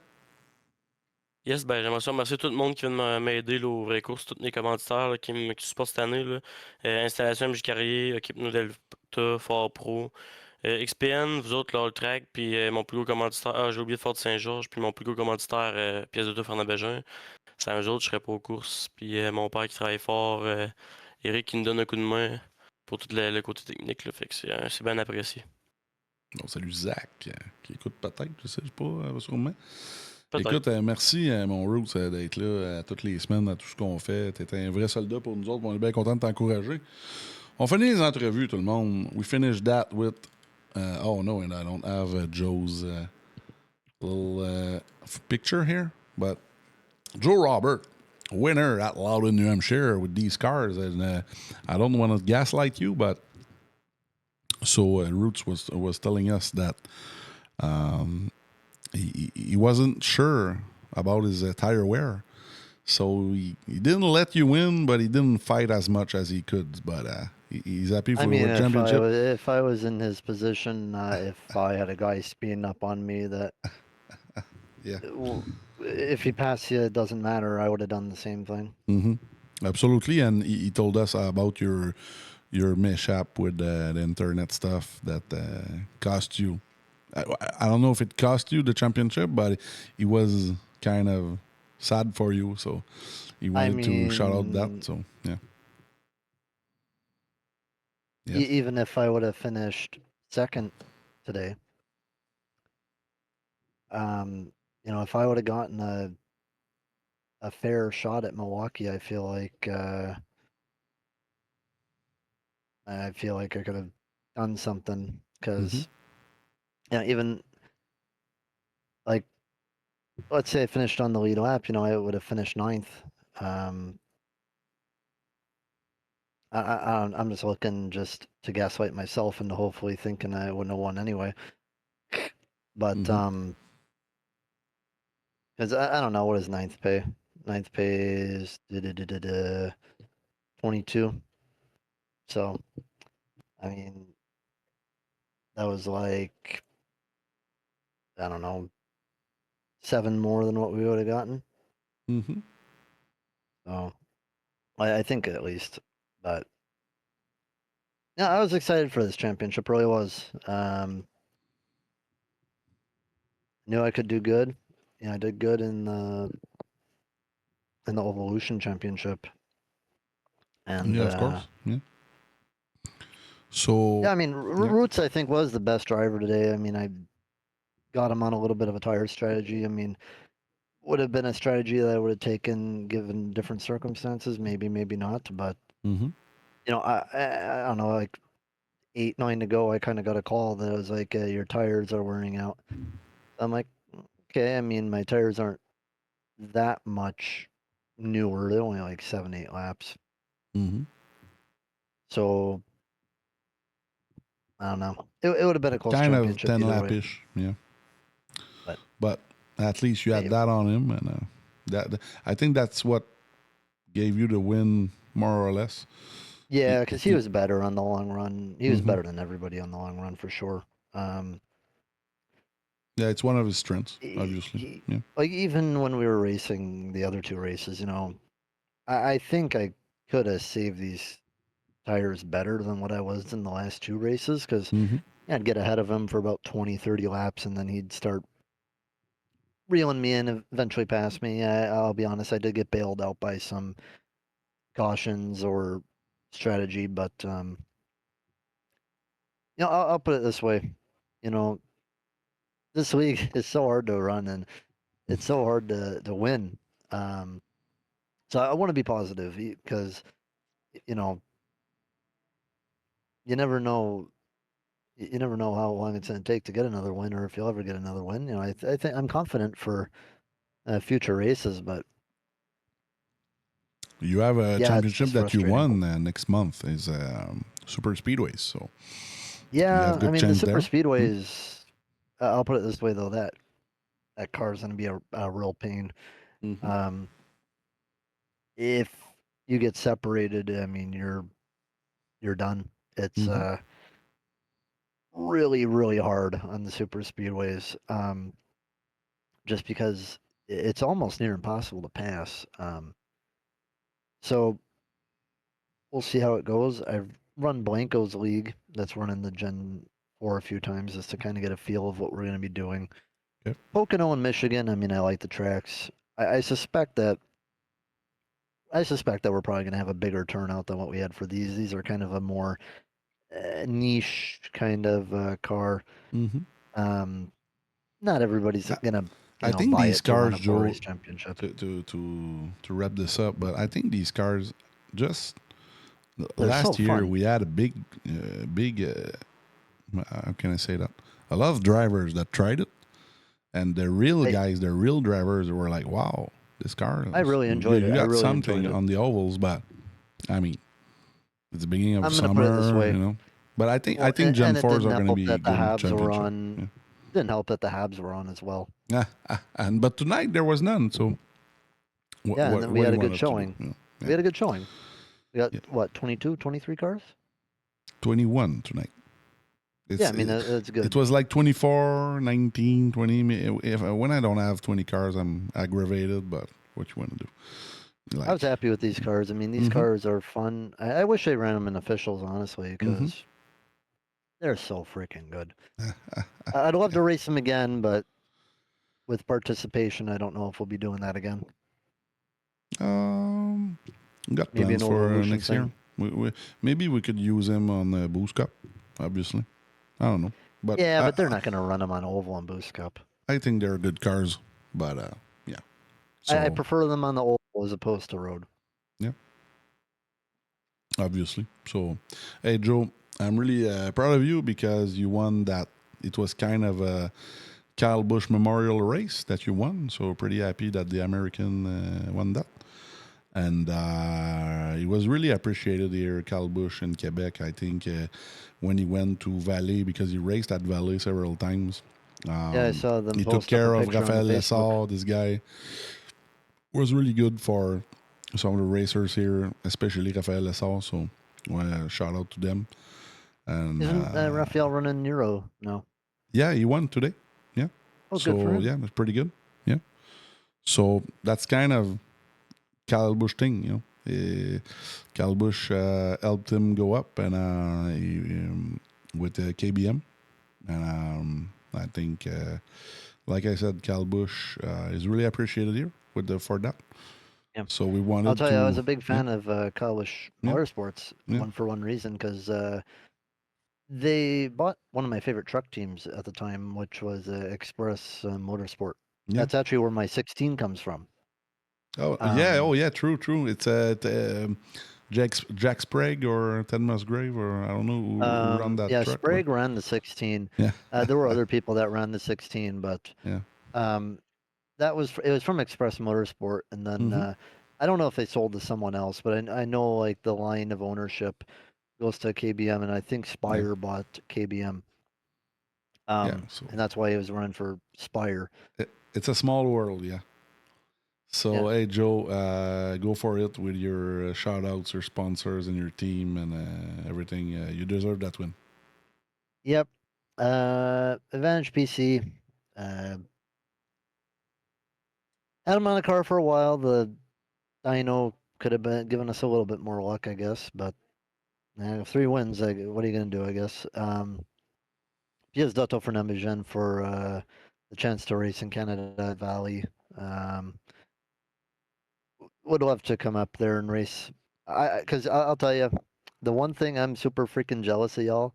Yes, ben j'aimerais ça remercier tout le monde qui vient de m'aider là, aux vraies courses, tous mes commanditaires là, qui supportent cette année. Là. Installation MJ Carrier, Équipe Nous Delta, Fort Pro, XPN, vous autres, là, Track, puis mon plus gros commanditaire, j'ai oublié de Fort Saint-Georges, puis mon plus gros commanditaire, Pièce d'auto Fernand Bégin. Sans eux autres, je serais pas aux courses. Puis mon père qui travaille fort, Eric qui nous donne un coup de main pour tout le côté technique. Là, fait que c'est bien apprécié. Donc, salut Zach, qui écoute peut-être, je sais pas, sûrement. Peut-être. Écoute, merci, mon Roots, d'être là toutes les semaines dans tout ce qu'on fait. T'es un vrai soldat pour nous autres. On est bien content de t'encourager. On finit les entrevues, tout le monde. We finish that with... oh, no, and I don't have Joe's little picture here. But Joe Robert, winner at Loudon, New Hampshire with these cars. And I don't want to gaslight you, but... So Roots was telling us that... He wasn't sure about his tire wear. So he didn't let you win, but he didn't fight as much as he could. But he's happy for I mean, the championship. if I was in his position, if I had a guy speeding up on me that, Yeah. If he passed you, it doesn't matter. I would have done the same thing. Mm-hmm. Absolutely. And he told us about your mishap with the internet stuff that cost you. I don't know if it cost you the championship, but he was kind of sad for you. So he wanted to shout out that. So, yeah. Yes. Even if I would have finished second today, if I would have gotten a fair shot at Milwaukee, I feel like I could have done something because, even like, let's say I finished on the lead lap, I would have finished ninth. I'm just looking just to gaslight myself into hopefully thinking I wouldn't have won anyway. But because I don't know what is ninth pay. Ninth pay is 22. So, I mean, that was like, I don't know, 7 more than what we would have gotten. Mm-hmm. So I think at least, but yeah, I was excited for this championship. Really was. Knew I could do good. I did good in the Evolution Championship. And Yeah, of course. Yeah. So yeah, I mean, Roots I think was the best driver today. I mean, I got him on a little bit of a tire strategy. I mean, would have been a strategy that I would have taken given different circumstances. Maybe, maybe not. But Mhm. I don't know. Like 8, 9 to go, I kind of got a call that was like, your tires are wearing out. I'm like, okay. I mean, my tires aren't that much newer. They're only like 7, 8 laps. Mhm. So I don't know. It would have been a close kind of championship 10 either way. lapish, yeah. But- But at least you had Maybe. that on him, and that I think that's what gave you the win, more or less. Yeah, because he was better on the long run. He was Mhm. better than everybody on the long run for sure. Yeah, it's one of his strengths, He- obviously. he- Yeah. Like even when we were racing the other 2 races, I think I could have saved these tires better than what I was in the last 2 races because Mm-hmm. I'd get ahead of him for about 20, 30 laps and then he'd start reeling me in, eventually pass me. I'll be honest, I did get bailed out by some cautions or strategy, but I'll put it this way, this league is so hard to run and it's so hard to win. So I want to be positive because you never know. You never know how long it's going to take to get another win, or if you'll ever get another win. I think I'm confident for future races, but You have a Yeah, it's championship just that you frustrating. won next month is Super Speedways. So yeah, have good I mean the chance super there. speedways. I'll put it this way though, that car is going to be a real pain. Mhm. If you get separated, I mean you're done. It's Mhm. really really hard on the super speedways. Just because it's almost near impossible to pass. So we'll see how it goes. I've run Blanco's league that's running the Gen 4 a few times just to kind of get a feel of what we're going to be doing. Okay. Pocono and Michigan, I mean, I like the tracks. I suspect that we're probably going to have a bigger turnout than what we had for these. These are kind of a more niche kind of car. Mhm. Not everybody's going to I think buy these it to run cars, a Joe, 4-race championship. to wrap this up, but I think these cars just They're last so year fun. we had a big how can I say that? A lot of drivers that tried it, and the real guys, the real drivers were like, "Wow, this car!" I really enjoyed it. You I got really something enjoyed it. on the ovals, but I mean, it's the beginning of I'm gonna summer, put it this way. But I think Well, Gen and it 4s didn't are going to help be that the good Habs were championship. on. Didn't help that the Habs were on as well. Yeah. But tonight there was none. So Yeah, and then we had a good showing. Yeah. We had a good showing. We got Yeah. what, 22, 23 cars? 21 tonight. Yeah, I mean that's good. It was like 24, 19, 20. When I don't have 20 cars, I'm aggravated, but what you want to do? Like, I was happy with these cars. I mean, these Mhm. cars are fun. I wish they ran them in officials, honestly, because Mhm. they're so freaking good. I'd love to race them again, but with participation, I don't know if we'll be doing that again. got Maybe plans an for Evolution next year. thing. Maybe we could use them on the Boost Cup, obviously. I don't know. But Yeah, but they're not going to run them on Oval and Boost Cup. I think they're good cars, but yeah. So, I prefer them on the Oval as opposed to road. obviously. So, hey, Joe, I'm really proud of you because you won that. It was kind of a Kyle Busch Memorial race that you won. So, pretty happy that the American won that. And it was really appreciated here, Kyle Busch in Quebec. I think when he went to Valley, because he raced at Valley several times. Yeah, I saw them He post took up care a of picture on Rafael Facebook. Lessard. This guy was really good for some of the racers here, especially Rafael Lessard. So, shout out to them. And Isn't Raphael running Nero? No. yeah, he won today. Yeah. Oh, So good for him. yeah, it's pretty good. Yeah. So that's kind of Kyle Busch thing, you know. Kyle Busch helped him go up and with KBM. And I think, like I said, Kyle Busch is really appreciated here for that. Yeah. So we wanted I'll tell to... you, I was a big fan of Kyle Busch Yeah. Motorsports, Yeah. one reason, because they bought one of my favorite truck teams at the time, which was Express Motorsport. Yeah. That's actually where my 16 comes from. Oh, yeah, true. It's Jack Sprague or Ted Musgrave, or I don't know who ran that yeah, truck. Sprague ran the 16. Yeah. There were other people that ran the 16, but Yeah. it was from Express Motorsport, and then I don't know if they sold to someone else, but I know like the line of ownership goes to KBM, and I think Spire bought KBM. So and that's why he was running for Spire. It's a small world, yeah. So, hey, Joe, go for it with your shout-outs, your sponsors, and your team, and everything. You deserve that win. Yep. Advantage PC. Had him on the car for a while. The dyno could have been given us a little bit more luck, I guess, but 3 wins. What are you going to do, I guess? Piers Dotto for Nambijin for the chance to race in Canada Valley. Would love to come up there and race. Because I'll tell you, the one thing I'm super freaking jealous of y'all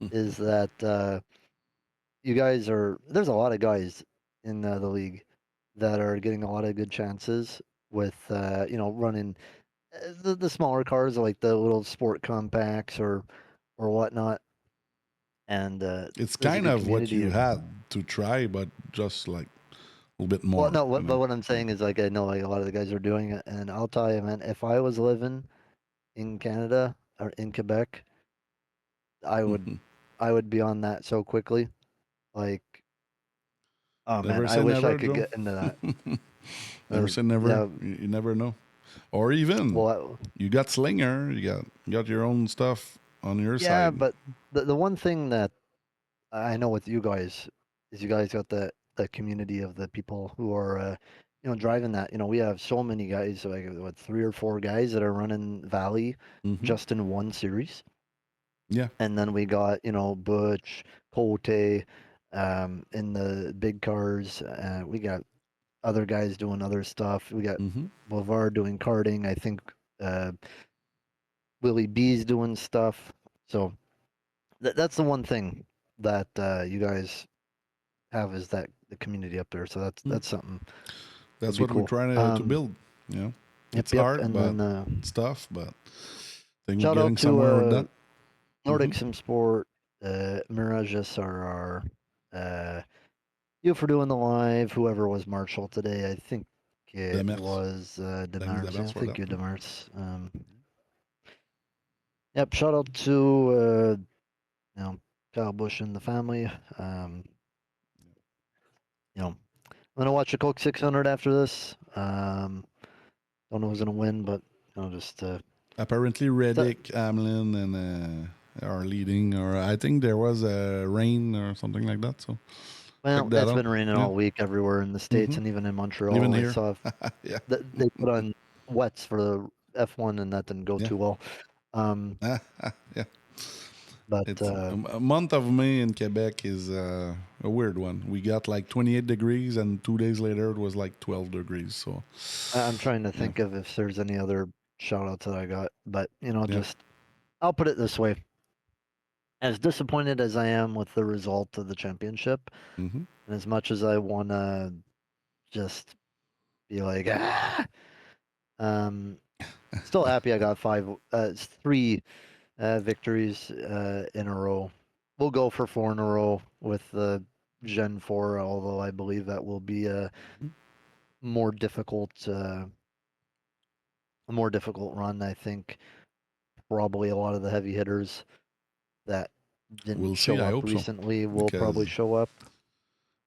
is that you guys there's a lot of guys in the league that are getting a lot of good chances with, running the smaller cars, like the little sport compacts or whatnot. And it's kind of what you had to try, but just like a little bit more. Well, no, but what I'm saying is, like, I know like a lot of the guys are doing it, and I'll tell you, man, if I was living in Canada or in Quebec, I would be on that so quickly. Like, oh man, I wish I could get into that. Never say never. Yeah. You never know. Or even you got Slinger, you got your own stuff on your side. Yeah, but the one thing that I know with you guys is you guys got the community of the people who are driving that. We have so many guys, like 3 or 4 guys that are running Valley just in one series. Yeah. And then we got Butch, Cote, in the big cars. We got other guys doing other stuff. We got Bouvard doing karting. I think Willie B's doing stuff. So that's the one thing that you guys have, is that the community up there. So that's something. That's what we're trying to build. It's hard, and but then, it's tough. But I think shout we're getting out to somewhere with that. Nordic Sim Sport, Mirage SRR, you for doing the live. Whoever was Marshall today, I think it was Demers. Yeah, thank you, Demers. Yep. Shout out to Kyle Busch and the family. I'm gonna watch a Coke 600 after this. Don't know who's gonna win, but just apparently Reddick, Hamlin, and are leading. Or I think there was a rain or something like that. So it's been raining all week everywhere in the States and even in Montreal. Even here. I saw they put on wets for the F1 and that didn't go too well. Yeah. But it's a month of May in Quebec is a weird one. We got like 28 degrees, and 2 days later it was like 12 degrees. So I'm trying to think of if there's any other shout outs that I got, but just I'll put it this way. As disappointed as I am with the result of the championship, and as much as I want to just be like, still happy I got 3 victories in a row. We'll go for 4 in a row with the Gen 4, although I believe that will be a more difficult run. I think probably a lot of the heavy hitters that didn't show up recently will probably show up.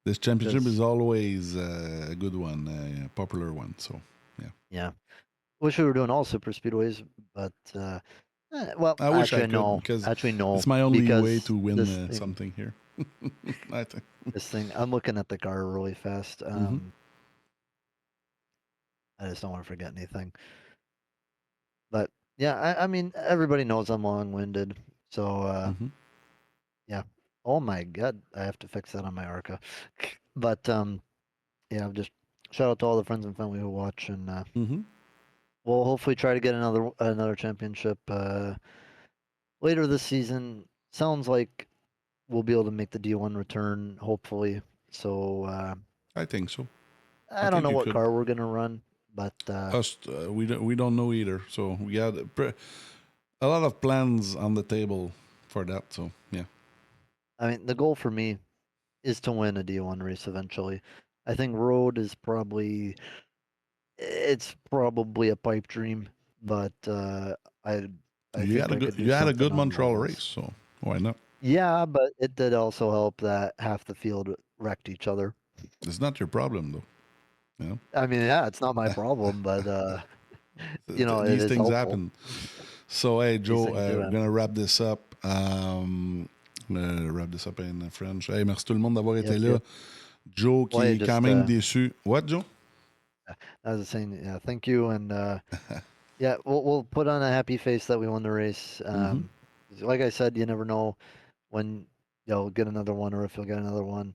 This championship is always a good one, a popular one. So yeah. Wish we were doing all super speedways, but well, I wish I could, no. because actually no. It's my only way to win something here. I think this thing. I'm looking at the car really fast. I just don't want to forget anything. But yeah, I mean, everybody knows I'm long-winded, so Mm-hmm. yeah. Oh my God, I have to fix that on my Arca. But yeah, I'm just shout out to all the friends and family who watch, and Mm-hmm. we'll hopefully try to get another championship later this season. Sounds like we'll be able to make the D1 return, hopefully. So I think so. I don't think know you what could. car we're gonna run, but Us, we don't know either. So we got a lot of plans on the table for that. So yeah. I mean, the goal for me is to win a D1 race eventually. I think road is probably a pipe dream, but I You think had a I good could do you had a something good on Montreal levels. race, so why not? Yeah, but it did also help that half the field wrecked each other. It's not your problem though. You know? I mean, yeah, it's not my problem, but you know, it These is things helpful. happen. So hey Joe, things do we're happen. gonna wrap this up. Wrap this up in French. Hey, merci tout le monde d'avoir Yep, été là. yep. Joe qui Ouais, est quand just, même déçu. What, Joe? I was saying, yeah, thank you, and yeah, we'll put on a happy face that we won the race. Like I said, you never know when you'll get another one or if you'll get another one.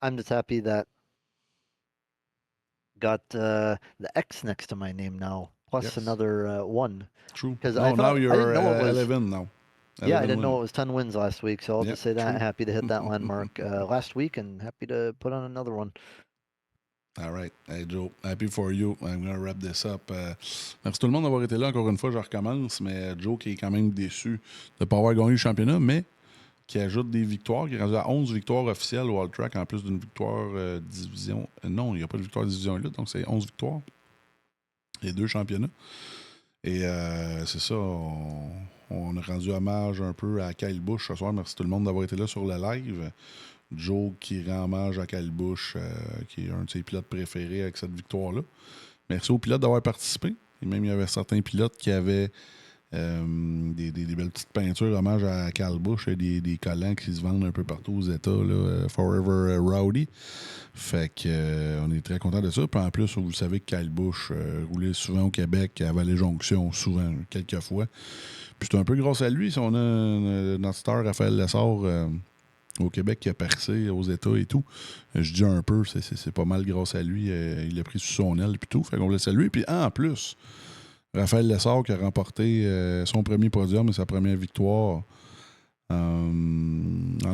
I'm just happy that got the X next to my name now, plus Yes. another one. True. 'Cause No, I now thought- I you're didn't know it was- 11 now. Yeah, I 11 didn't know win. it was 10 wins last week, so I'll Yeah, just say that. true. Happy to hit that landmark last week and happy to put on another one. All right. Hey, Joe, happy for you. I'm going to wrap this up. Merci tout le monde d'avoir été là. Encore une fois, je recommence, mais Joe qui est quand même déçu de ne pas avoir gagné le championnat, mais qui ajoute des victoires, qui est rendu à 11 victoires officielles au World Track, en plus d'une victoire division. Non, il n'y a pas de victoire division là, donc c'est 11 victoires. Et 2 championnats. Et c'est ça, on a rendu hommage un peu à Kyle Busch ce soir. Merci tout le monde d'avoir été là sur le live. Joe qui rend hommage à Kyle Busch, qui est un de ses pilotes préférés avec cette victoire-là. Merci aux pilotes d'avoir participé. Et même, il y avait certains pilotes qui avaient des belles petites peintures hommage à Kyle Busch et des collants qui se vendent un peu partout aux États, là, Forever Rowdy. Fait que on est très content de ça. Puis en plus, vous savez que Kyle Busch roulait souvent au Québec, à Vallée-Jonction, souvent, quelques fois. Puis c'est un peu grâce à lui, si on a notre star Raphaël Lessard au Québec qui a percé aux États et tout. Je dis un peu, c'est pas mal grâce à lui. Il a pris sous son aile puis tout. Fait qu'on le salue. Puis en plus, Raphaël Lessard qui a remporté son premier podium et sa première victoire en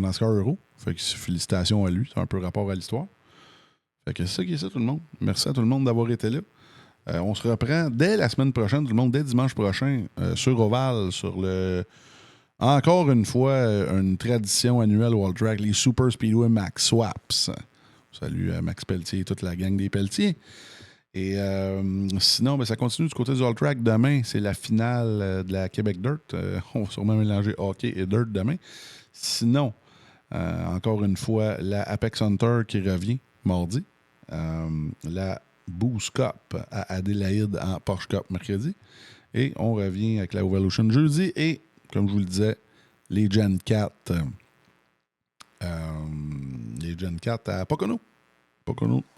NASCAR Euro. Fait que félicitations à lui. C'est un peu rapport à l'histoire. Fait que c'est ça qui est ça, tout le monde. Merci à tout le monde d'avoir été là. On se reprend dès la semaine prochaine, tout le monde, dès dimanche prochain, sur Oval, sur le... Encore une fois, une tradition annuelle World Track, les Super Speedway Max Swaps. Salut à Max Pelletier et toute la gang des Pelletiers. Et sinon, ben, ça continue du côté du World Track. Demain, c'est la finale de la Québec Dirt. On va sûrement mélanger hockey et dirt demain. Sinon, encore une fois, la Apex Hunter qui revient mardi. La Boost Cup à Adélaïde en Porsche Cup mercredi. Et on revient avec la Evolution jeudi. Et, comme je vous le disais, les Gen 4. Les Gen 4 à Pocono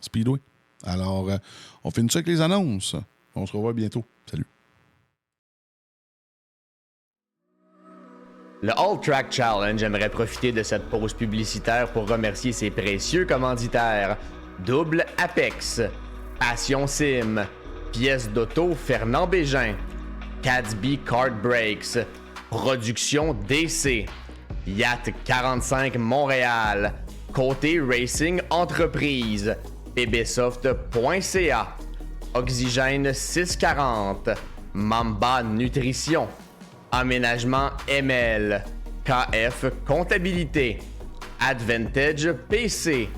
Speedway. Alors, on finit ça avec les annonces. On se revoit bientôt. Salut. Le All Track Challenge aimerait profiter de cette pause publicitaire pour remercier ses précieux commanditaires. Double Apex, Passion Sim, Pièces d'auto Fernand Bégin, Cadsby Kart Brakes, Production DC, Yacht 45 Montréal, Côté Racing Entreprise, bbsoft.ca, Oxygène 640, Mamba Nutrition, Aménagement ML, KF Comptabilité, Advantage PC,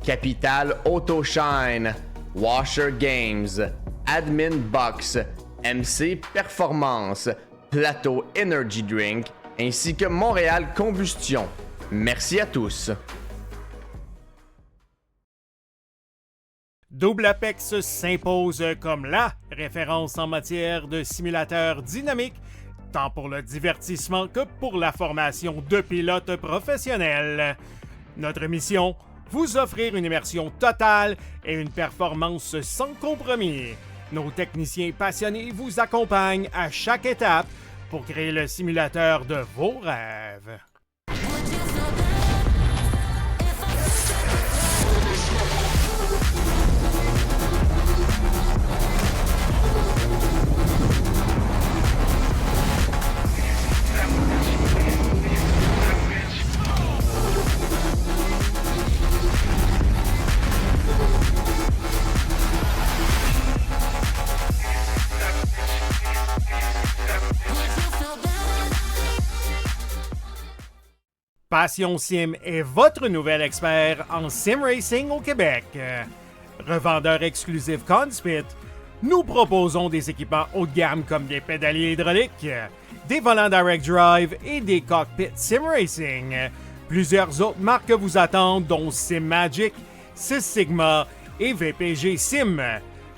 Capital Autoshine, Washer Games, Admin Box, MC Performance, Plateau Energy Drink, ainsi que Montréal Combustion. Merci à tous. Double Apex s'impose comme la référence en matière de simulateurs dynamiques, tant pour le divertissement que pour la formation de pilotes professionnels. Notre mission, vous offrir une immersion totale et une performance sans compromis. Nos techniciens passionnés vous accompagnent à chaque étape pour créer le simulateur de vos rêves. Passion Sim est votre nouvel expert en sim racing au Québec. Revendeur exclusif Conspit, nous proposons des équipements haut de gamme comme des pédaliers hydrauliques, des volants direct drive et des cockpits sim racing. Plusieurs autres marques vous attendent, dont SimMagic, Sys Sigma et VPG Sim.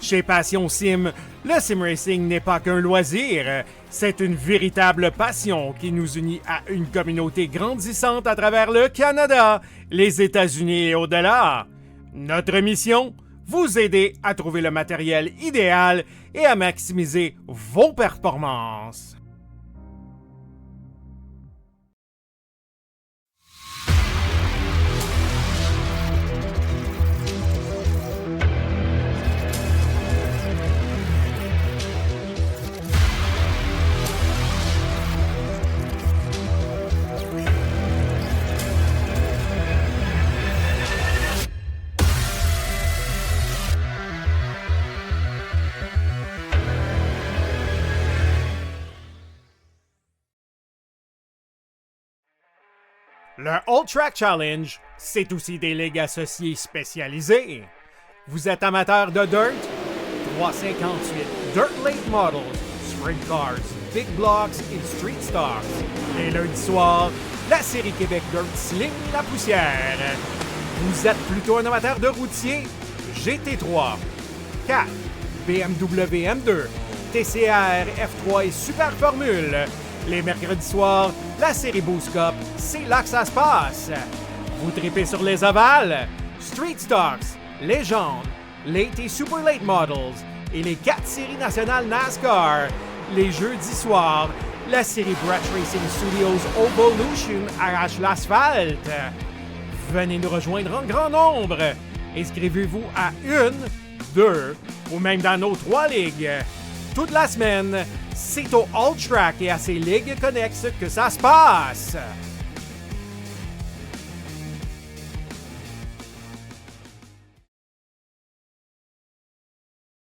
Chez Passion Sim, le sim racing n'est pas qu'un loisir, c'est une véritable passion qui nous unit à une communauté grandissante à travers le Canada, les États-Unis et au-delà. Notre mission, vous aider à trouver le matériel idéal et à maximiser vos performances. Le All Track Challenge, c'est aussi des ligues associées spécialisées. Vous êtes amateur de dirt? 358 Dirt Late Models, Sprint Cars, Big Blocks et Street Stars. Les lundis soirs, la série Québec Dirt sling la poussière. Vous êtes plutôt un amateur de routier? GT3, 4, BMW M2, TCR, F3 et Super Formule. Les mercredis soirs, la série Boost Cup, c'est là que ça se passe. Vous tripez sur les ovales, Street Stocks, Légende, Late et Super Late Models et les 4 séries nationales NASCAR. Les jeudis soirs, la série Brett Racing Studios Evolution arrache l'asphalte. Venez nous rejoindre en grand nombre. Inscrivez-vous à 1, 2 ou même dans nos 3 ligues. Toute la semaine, c'est au All Track et à ses ligues connexes que ça se passe.